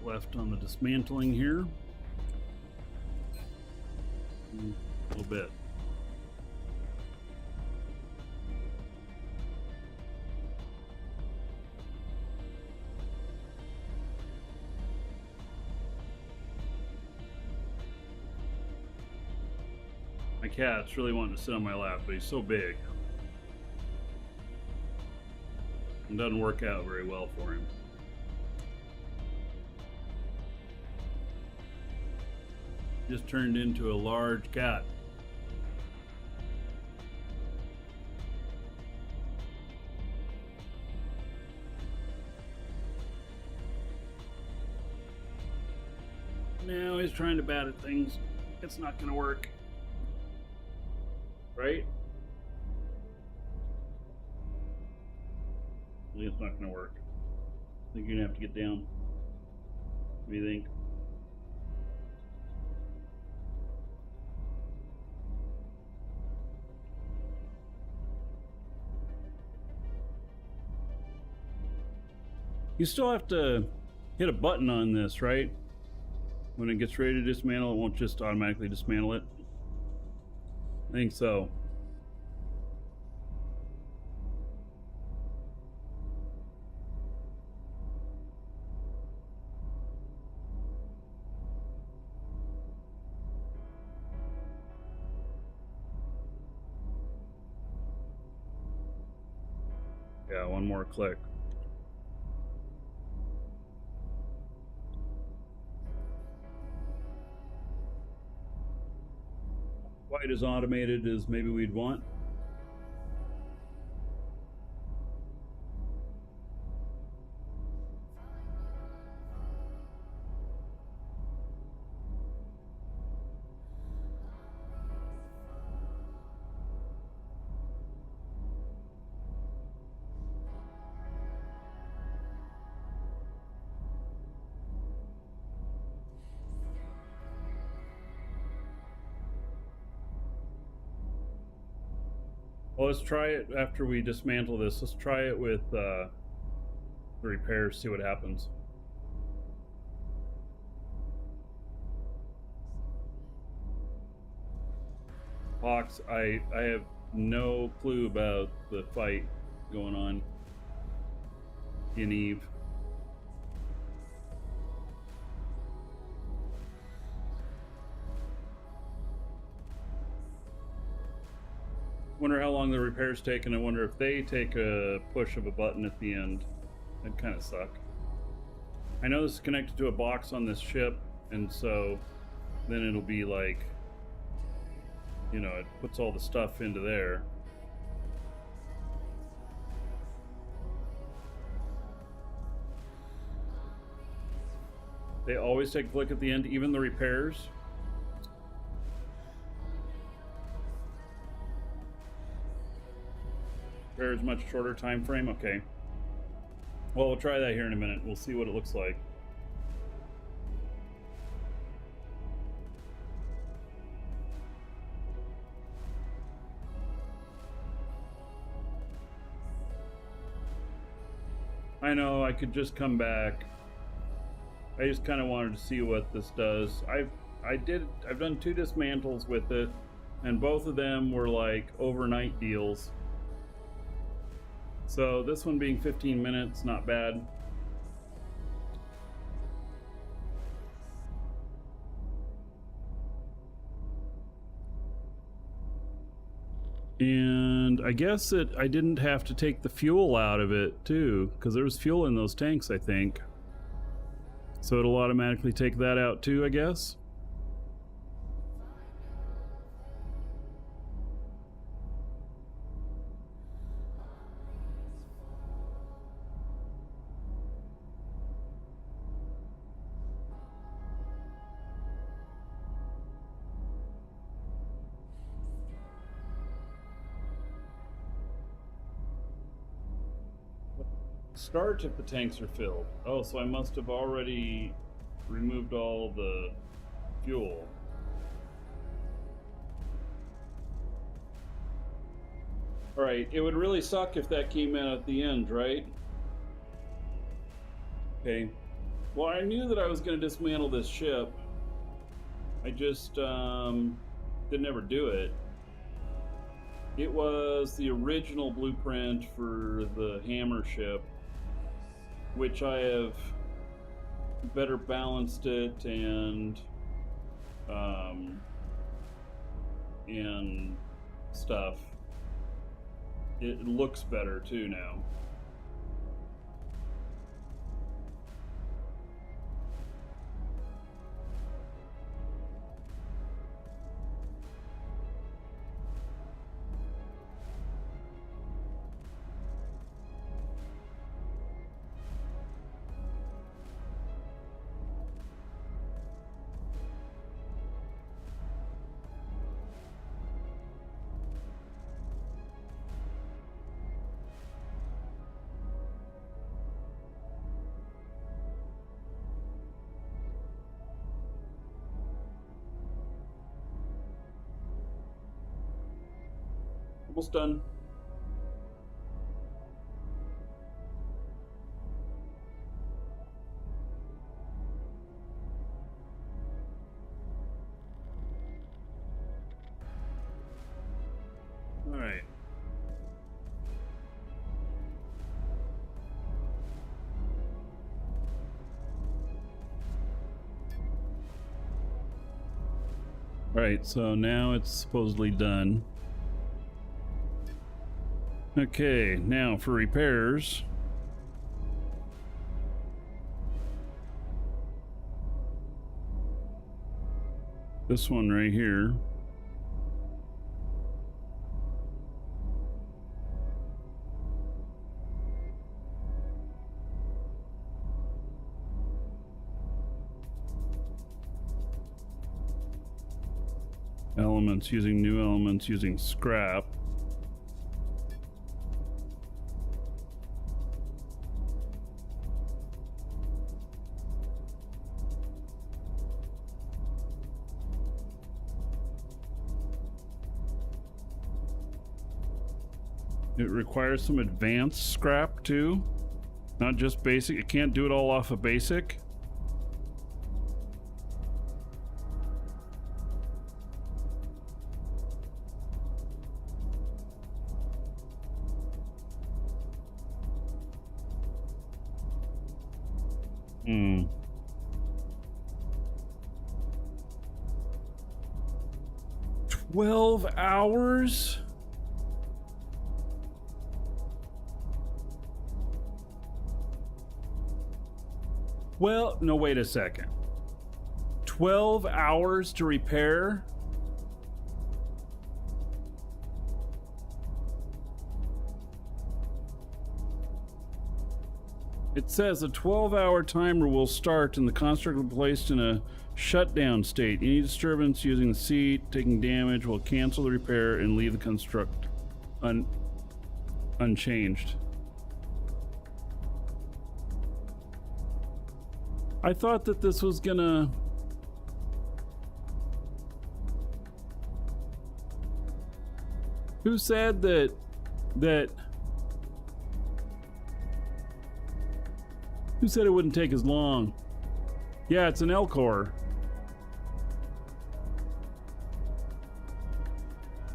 Left on the dismantling here. A little bit. My cat's really wanting to sit on my lap, but he's so big. It doesn't work out very well for him. Just turned into a large cat. Now he's trying to bat at things. It's not going to work. Right? It's not going to work. I think you're going to have to get down. What do you think? You still have to hit a button on this, right? When it gets ready to dismantle, it won't just automatically dismantle it. I think so. Yeah, one more click. Quite as automated as maybe we'd want. Well, let's try it after we dismantle this. Let's try it with the repairs, see what happens. Hawks, I have no clue about the fight going on in Eve. Wonder how long the repairs take, and I wonder if they take a push of a button at the end. That'd kind of suck. I know this is connected to a box on this ship, and so then it'll be like, you know, it puts all the stuff into there. They always take a click at the end, even the repairs. Repairs much shorter time frame. Okay. Well, we'll try that here in a minute. We'll see what it looks like. I know I could just come back. I just kind of wanted to see what this does. I've done 2 dismantles with it, and both of them were like overnight deals. So this one being 15 minutes, not bad. And I guess that I didn't have to take the fuel out of it too, because there was fuel in those tanks, I think. So it'll automatically take that out too, I guess. Start if the tanks are filled. Oh, so I must have already removed all the fuel. Alright, it would really suck if that came in at the end, right? Okay. Well, I knew that I was going to dismantle this ship. I just didn't ever do it. It was the original blueprint for the Hammer ship, which I have better balanced it and and stuff, it looks better too now. Almost done. All right. All right, so now it's supposedly done. Okay, now for repairs. This one right here. Elements using new elements using scrap. It requires some advanced scrap too, not just basic. It can't do it all off of basic. Hmm. "12 hours? Well, no, wait a second. 12 hours to repair? It says a 12-hour timer will start and the construct will be placed in a shutdown state. Any disturbance using the seat, taking damage, will cancel the repair and leave the construct unchanged. I thought that this was gonna... Who said that... Who said it wouldn't take as long? Yeah, it's an Elcor.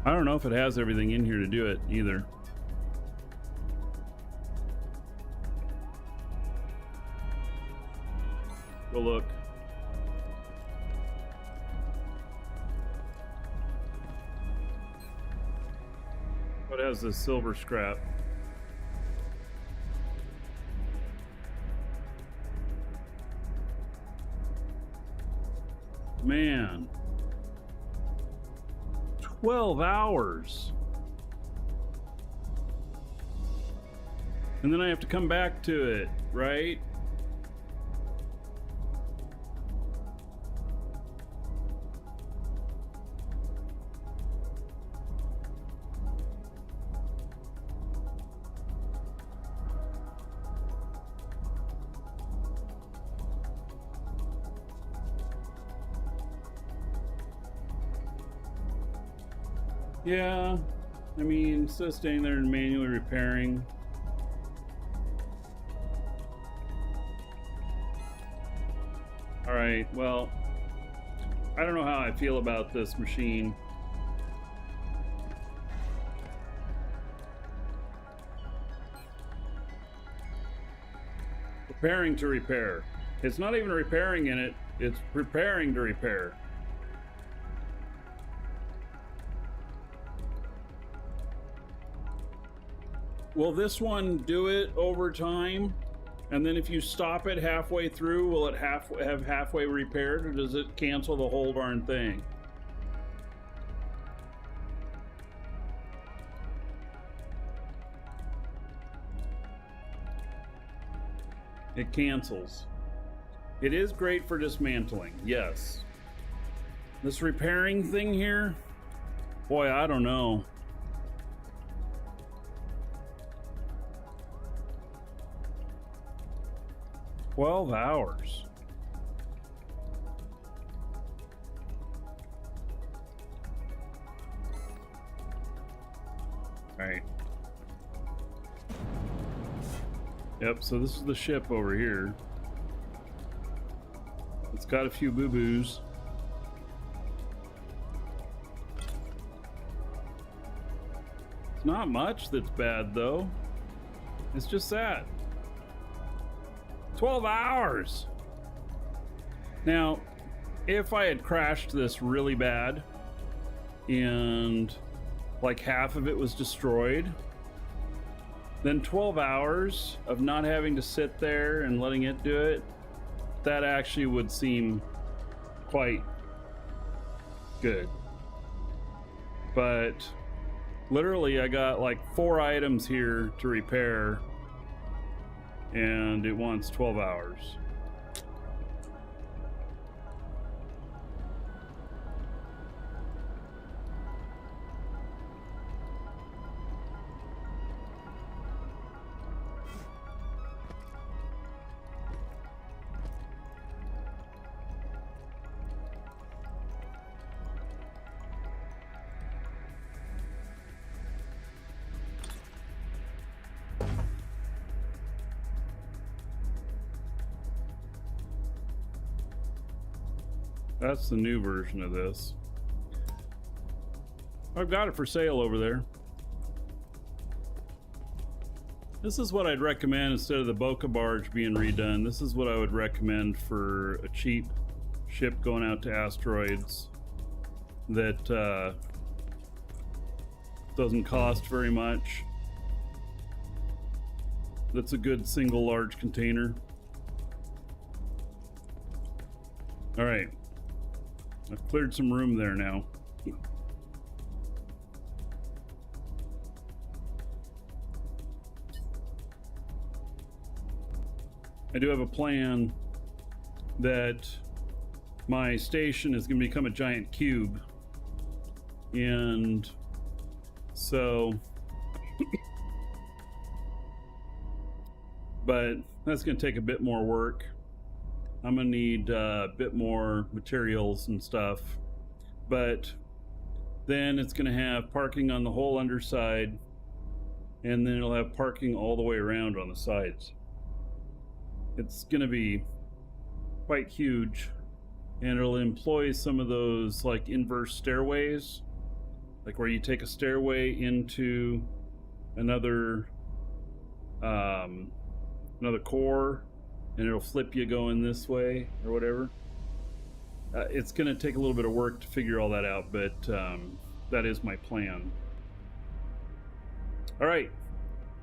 I don't know if it has everything in here to do it either. Go look. What has this silver scrap? Man. 12 hours. And then I have to come back to it, right? Yeah, I mean, instead of staying there and manually repairing. Alright, well, I don't know how I feel about this machine. Preparing to repair. It's not even repairing in it, it's preparing to repair. will this one do it over time? And then if you stop it halfway through, will it have halfway repaired, or does it cancel the whole darn thing? It cancels. It is great for dismantling, yes. This repairing thing here, boy, I don't know. $12 hours. All right. Yep, so this is the ship over here. It's got a few boo-boos. It's not much that's bad, though. It's just that. 12 hours! Now, if I had crashed this really bad and like half of it was destroyed, then 12 hours of not having to sit there and letting it do it, that actually would seem quite good. But literally I got like 4 items here to repair and it wants 12 hours. That's the new version of this. I've got it for sale over there. This is what I'd recommend instead of the Boca Barge being redone. This is what I would recommend for a cheap ship going out to asteroids that doesn't cost very much. That's a good single large container. All right. I've cleared some room there now. I do have a plan that my station is going to become a giant cube. And so, but that's going to take a bit more work. I'm gonna need a bit more materials and stuff, but then it's gonna have parking on the whole underside, and then it'll have parking all the way around on the sides. It's gonna be quite huge, and it'll employ some of those like inverse stairways, like where you take a stairway into another core, and it'll flip you going this way or whatever. It's going to take a little bit of work to figure all that out, but that is my plan. All right,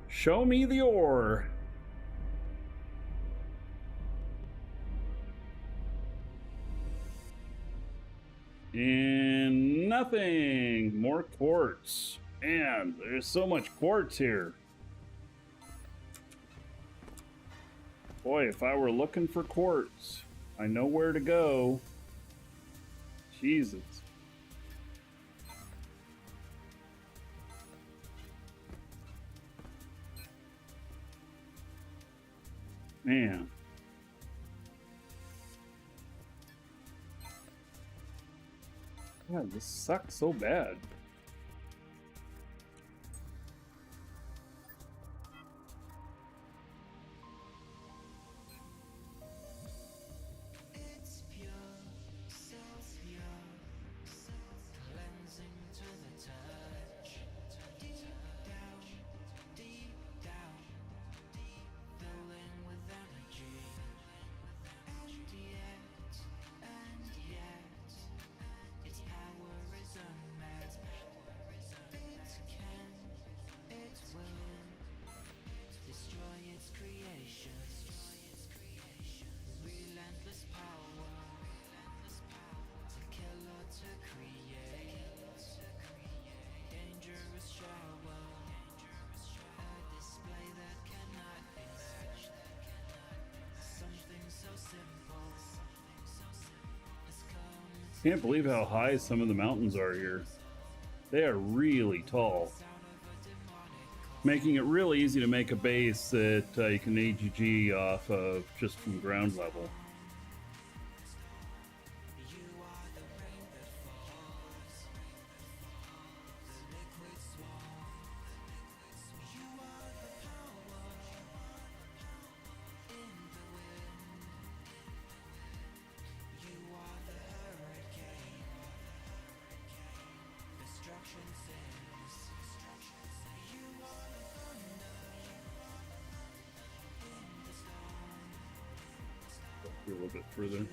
show me the ore. And nothing. More quartz. Man, there's so much quartz here. Boy, if I were looking for quartz, I know where to go. Jesus. Man. God, this sucks so bad. Can't believe how high some of the mountains are here. They are really tall, making it really easy to make a base that you can AGG off of just from ground level. A little bit further.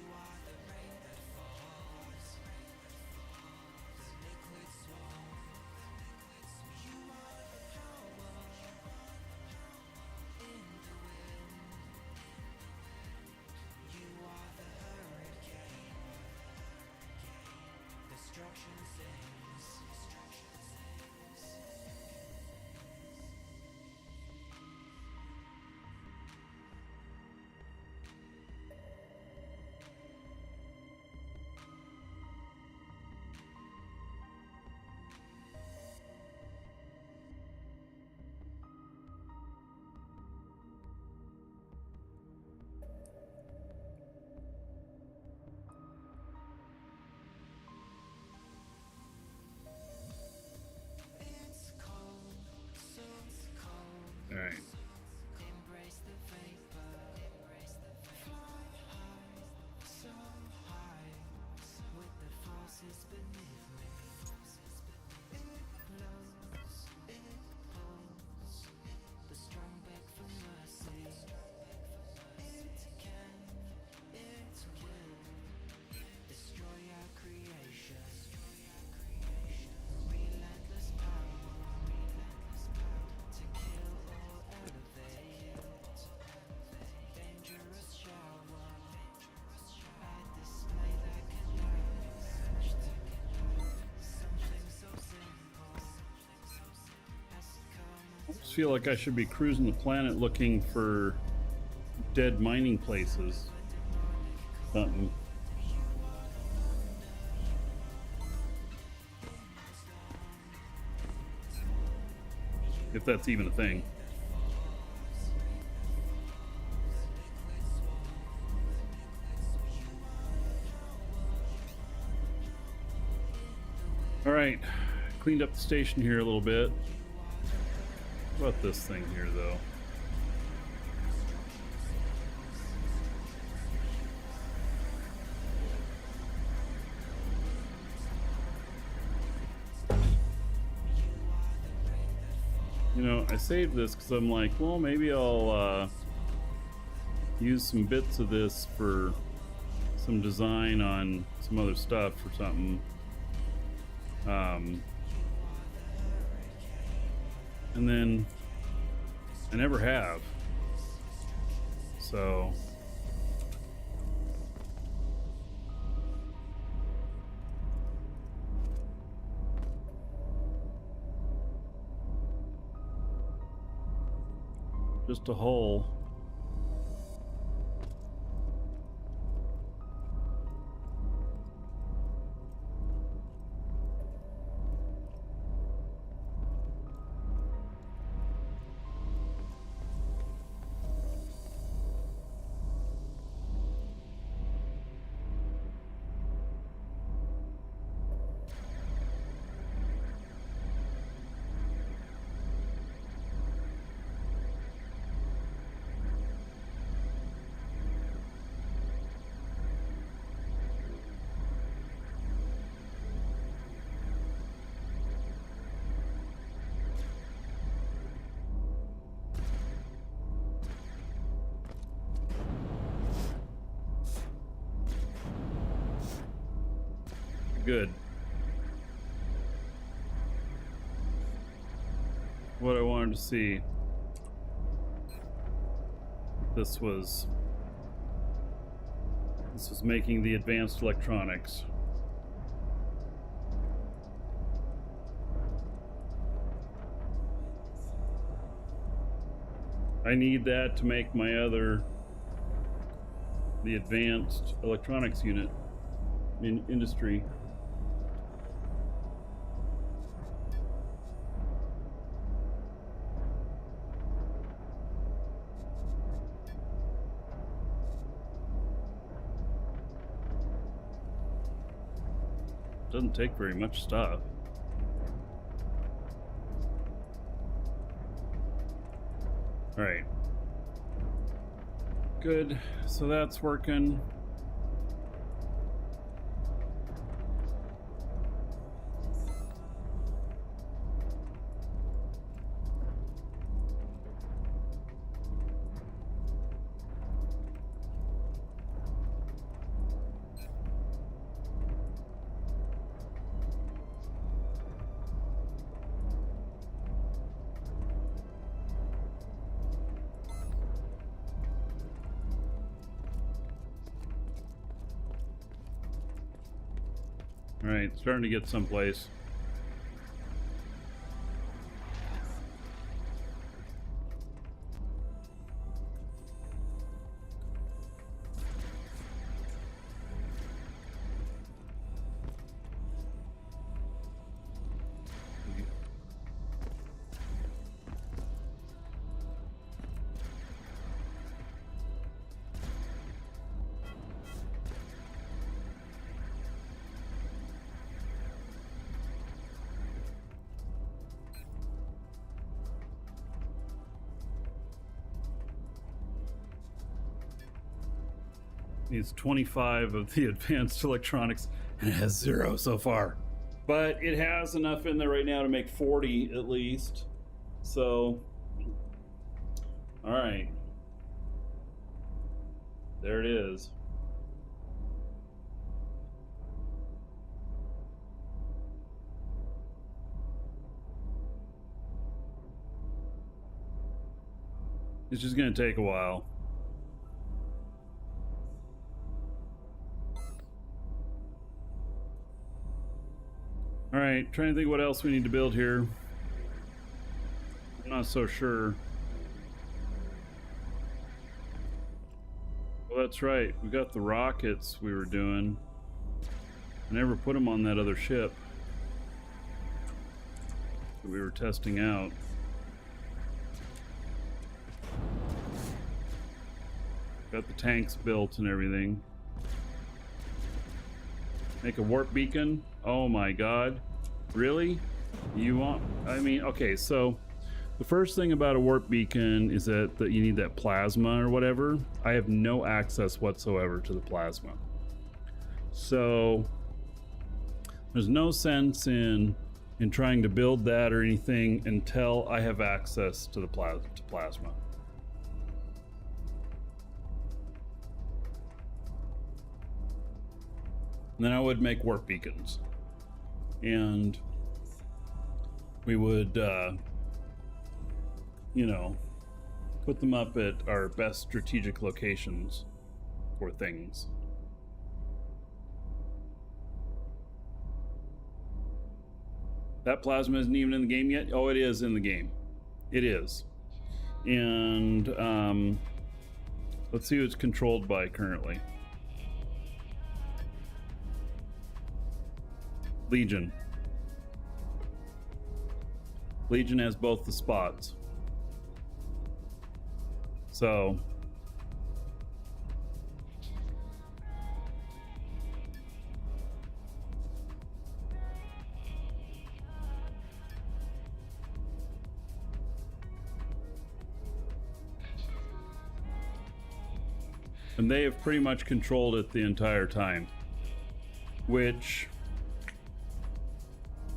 All right. I just feel like I should be cruising the planet looking for dead mining places. Something. If that's even a thing. All right, cleaned up the station here a little bit. What about this thing here, though? You know, I saved this because I'm like, well, maybe I'll use some bits of this for some design on some other stuff or something. And then I never have. So just a hole. Good. What I wanted to see. This was making the advanced electronics. I need that to make my the advanced electronics unit. industry. Doesn't take very much stuff. All right. Good. So that's working. All right, starting to get someplace. Needs 25 of the advanced electronics, and it has 0 so far. But it has enough in there right now to make 40 at least. So, all right. There it is. It's just going to take a while. All right, trying to think what else we need to build here. I'm not so sure. Well, that's right. We got the rockets we were doing. I never put them on that other ship that we were testing out. Got the tanks built and everything. Make a warp beacon? Oh my god. Really? You want... I mean, okay, so the first thing about a warp beacon is that you need that plasma or whatever. I have no access whatsoever to the plasma. So there's no sense in trying to build that or anything until I have access to the plasma. And then I would make warp beacons, and we would, you know, put them up at our best strategic locations for things. That plasma isn't even in the game yet? Oh, it is in the game. It is. And let's see who it's controlled by currently. Legion. Legion has both the spots. So and they have pretty much controlled it the entire time, which,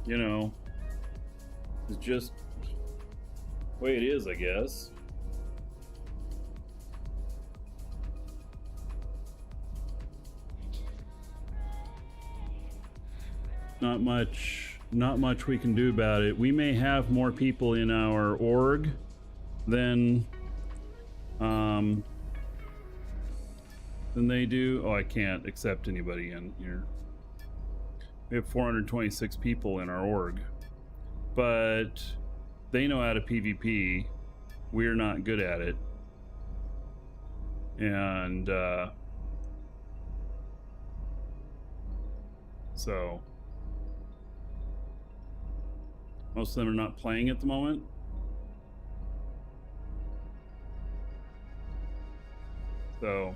you know, is just the way it is, I guess. Not much we can do about it. We may have more people in our org than they do. Oh, I can't accept anybody in here. We have 426 people in our org, but they know how to PvP. We're not good at it. And So most of them are not playing at the moment. So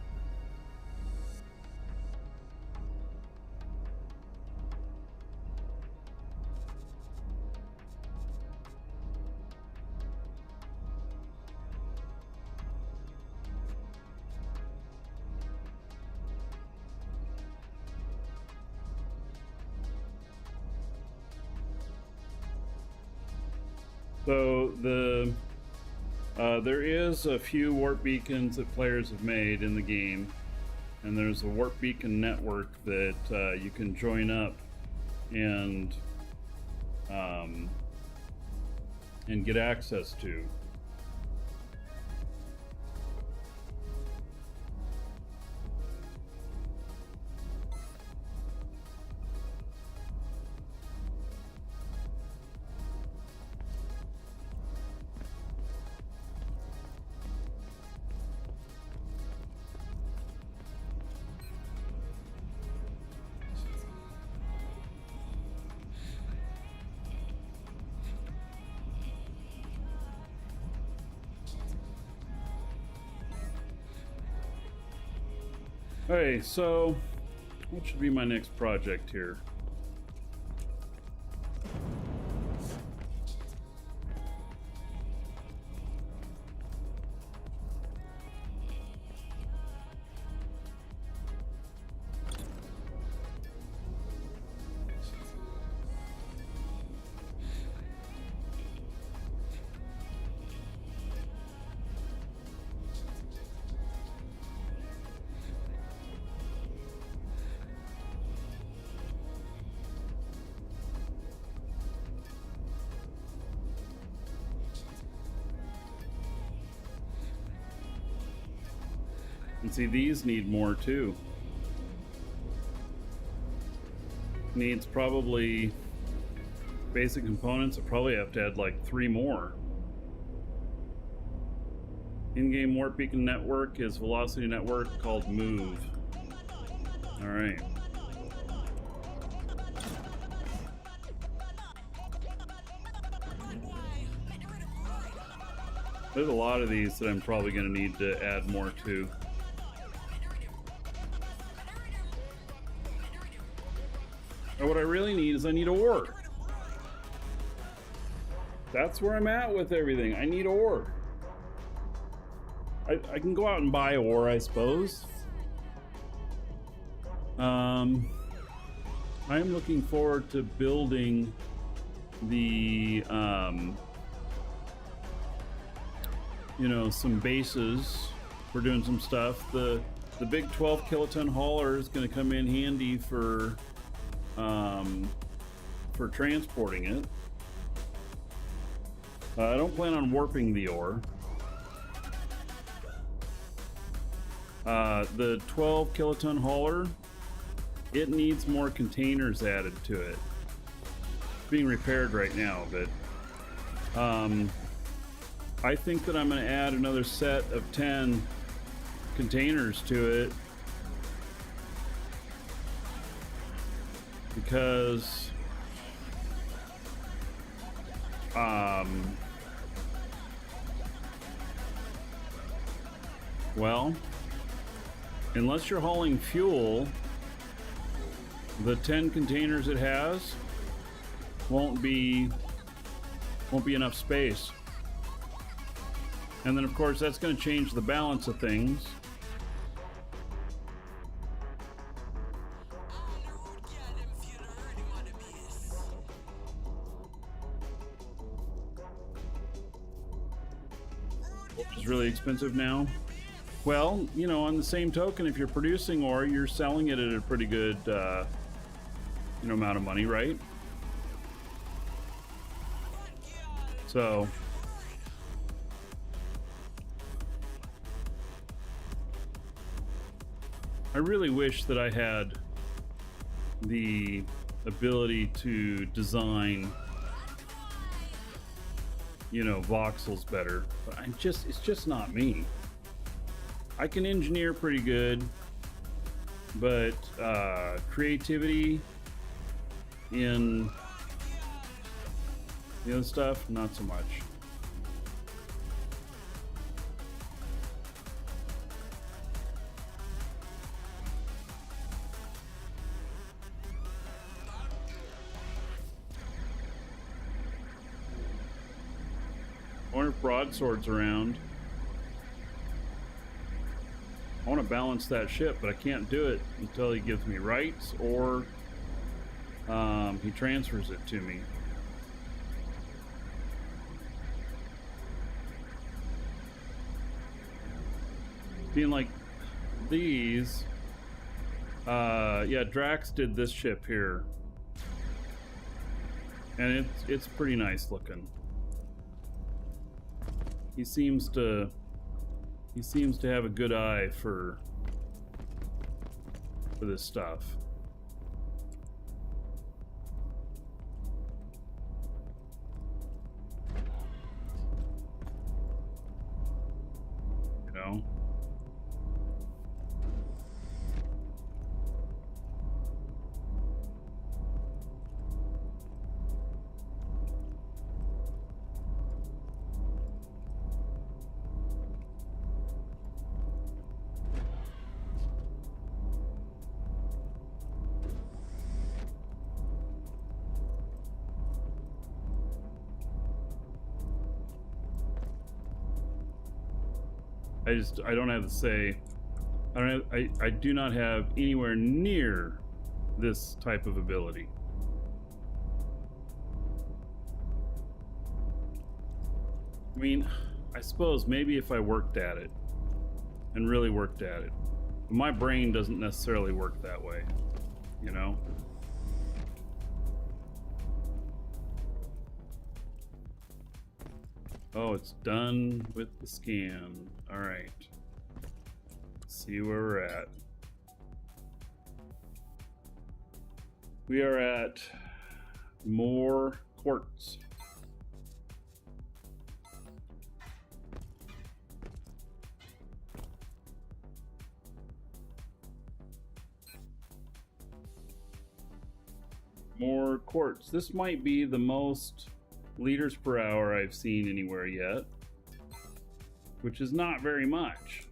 there is a few warp beacons that players have made in the game, and there's a warp beacon network that you can join up and get access to. Okay, so what should be my next project here? And see, these need more too. Needs probably basic components. I probably have to add like 3 more. In-game warp beacon network is velocity network called Move. All right. There's a lot of these that I'm probably going to need to add more to. And what I really need is I need ore. That's where I'm at with everything. I need ore. I can go out and buy ore, I suppose. I am looking forward to building the, you know, some bases. We're doing some stuff. The big 12 kiloton hauler is going to come in handy for transporting it. I don't plan on warping the ore. The 12 kiloton hauler, it needs more containers added to it. It's being repaired right now, but I think that I'm going to add another set of 10 containers to it, because well, unless you're hauling fuel, the 10 containers it has won't be enough space. And then of course that's going to change the balance of things. Which is really expensive now. Well, you know, on the same token, if you're producing ore, you're selling it at a pretty good, you know, amount of money, right? So, I really wish that I had the ability to design, you know, voxels better, but it's just not me. I can engineer pretty good, but creativity In the other stuff, not so much. I wonder if broadsword's around. I want to balance that ship, but I can't do it until he gives me rights or he transfers it to me. Being like these, yeah, Drax did this ship here, and it's pretty nice looking. He seems to have a good eye for this stuff. You know? I don't have to say, I do not have anywhere near this type of ability. I mean, I suppose maybe if I worked at it and really worked at it, but my brain doesn't necessarily work that way, you know? Oh, it's done with the scan. All right. Let's see where we're at. We are at more quartz. More quartz. This might be the most liters per hour I've seen anywhere yet, which is not very much.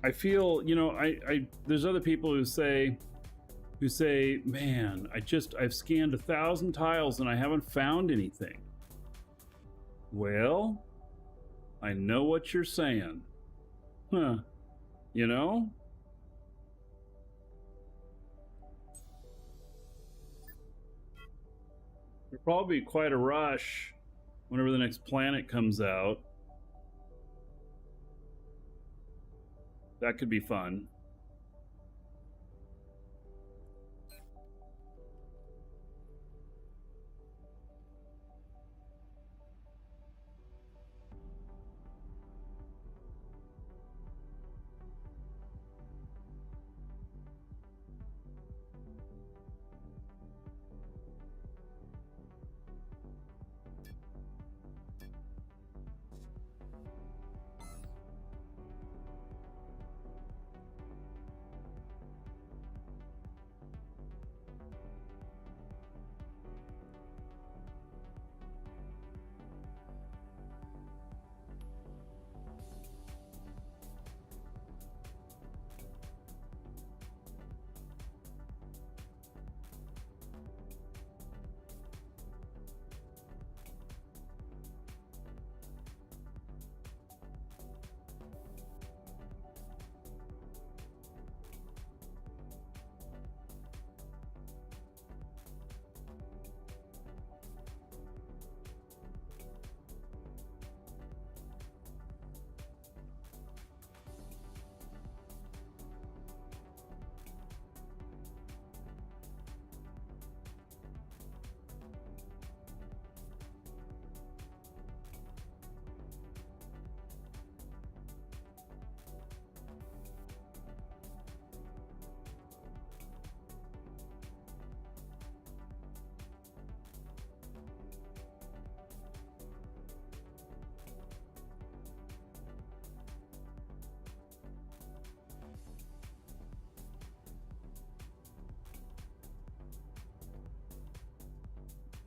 I feel, you know, there's other people who say, man, I've scanned 1,000 tiles and I haven't found anything. Well, I know what you're saying. Huh. You know? There'll probably be quite a rush whenever the next planet comes out. That could be fun.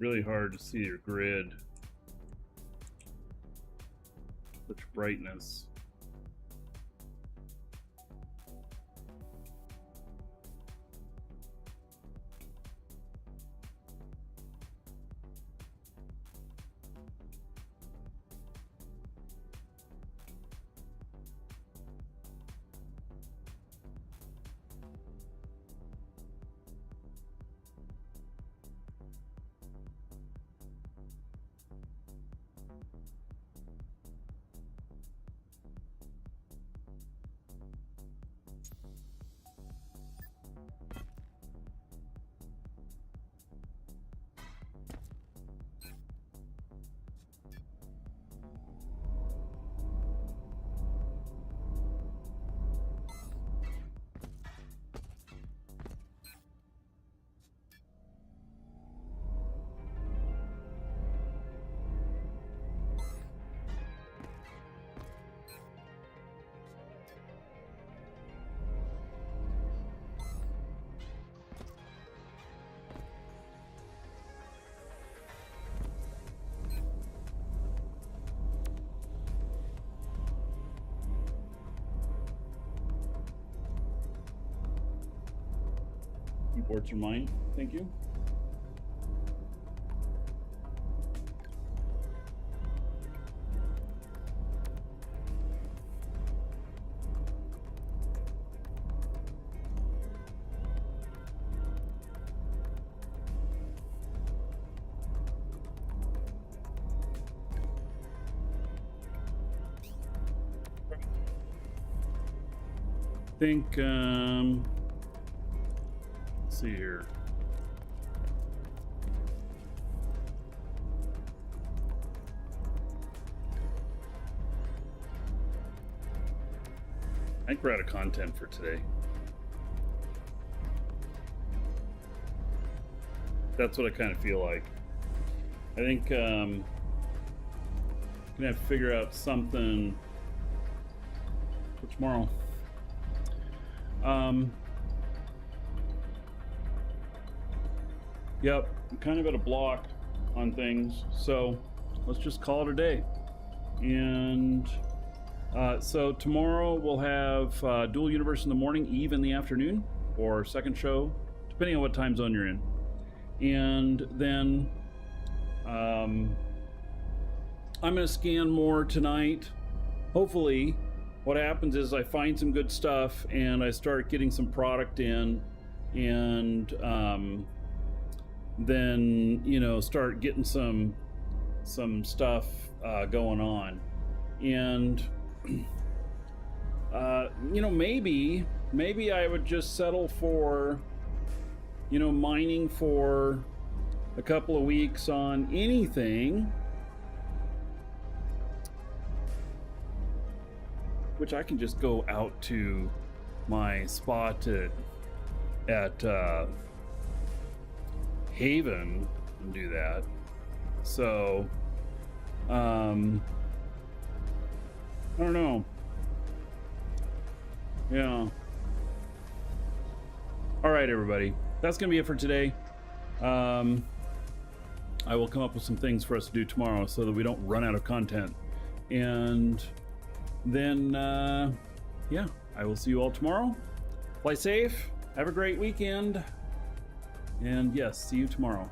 really hard to see your grid. Such brightness. Keyboards are mine. Thank you. I think, let's see here. I think we're out of content for today. That's what I kind of feel like. I think gonna have to figure out something for tomorrow. Yep, I'm kind of at a block on things, so let's just call it a day. And so tomorrow we'll have Dual Universe in the morning, Eve in the afternoon, or second show, depending on what time zone you're in. And then I'm going to scan more tonight. Hopefully what happens is I find some good stuff and I start getting some product in, and then, you know, start getting some stuff going on. And you know, maybe I would just settle for, you know, mining for a couple of weeks on anything, which I can just go out to my spot at Haven and do that. So I don't know. Yeah. All right, everybody, that's gonna be it for today. I will come up with some things for us to do tomorrow so that we don't run out of content. And then yeah, I will see you all tomorrow. Play safe, have a great weekend, and yes, see you tomorrow.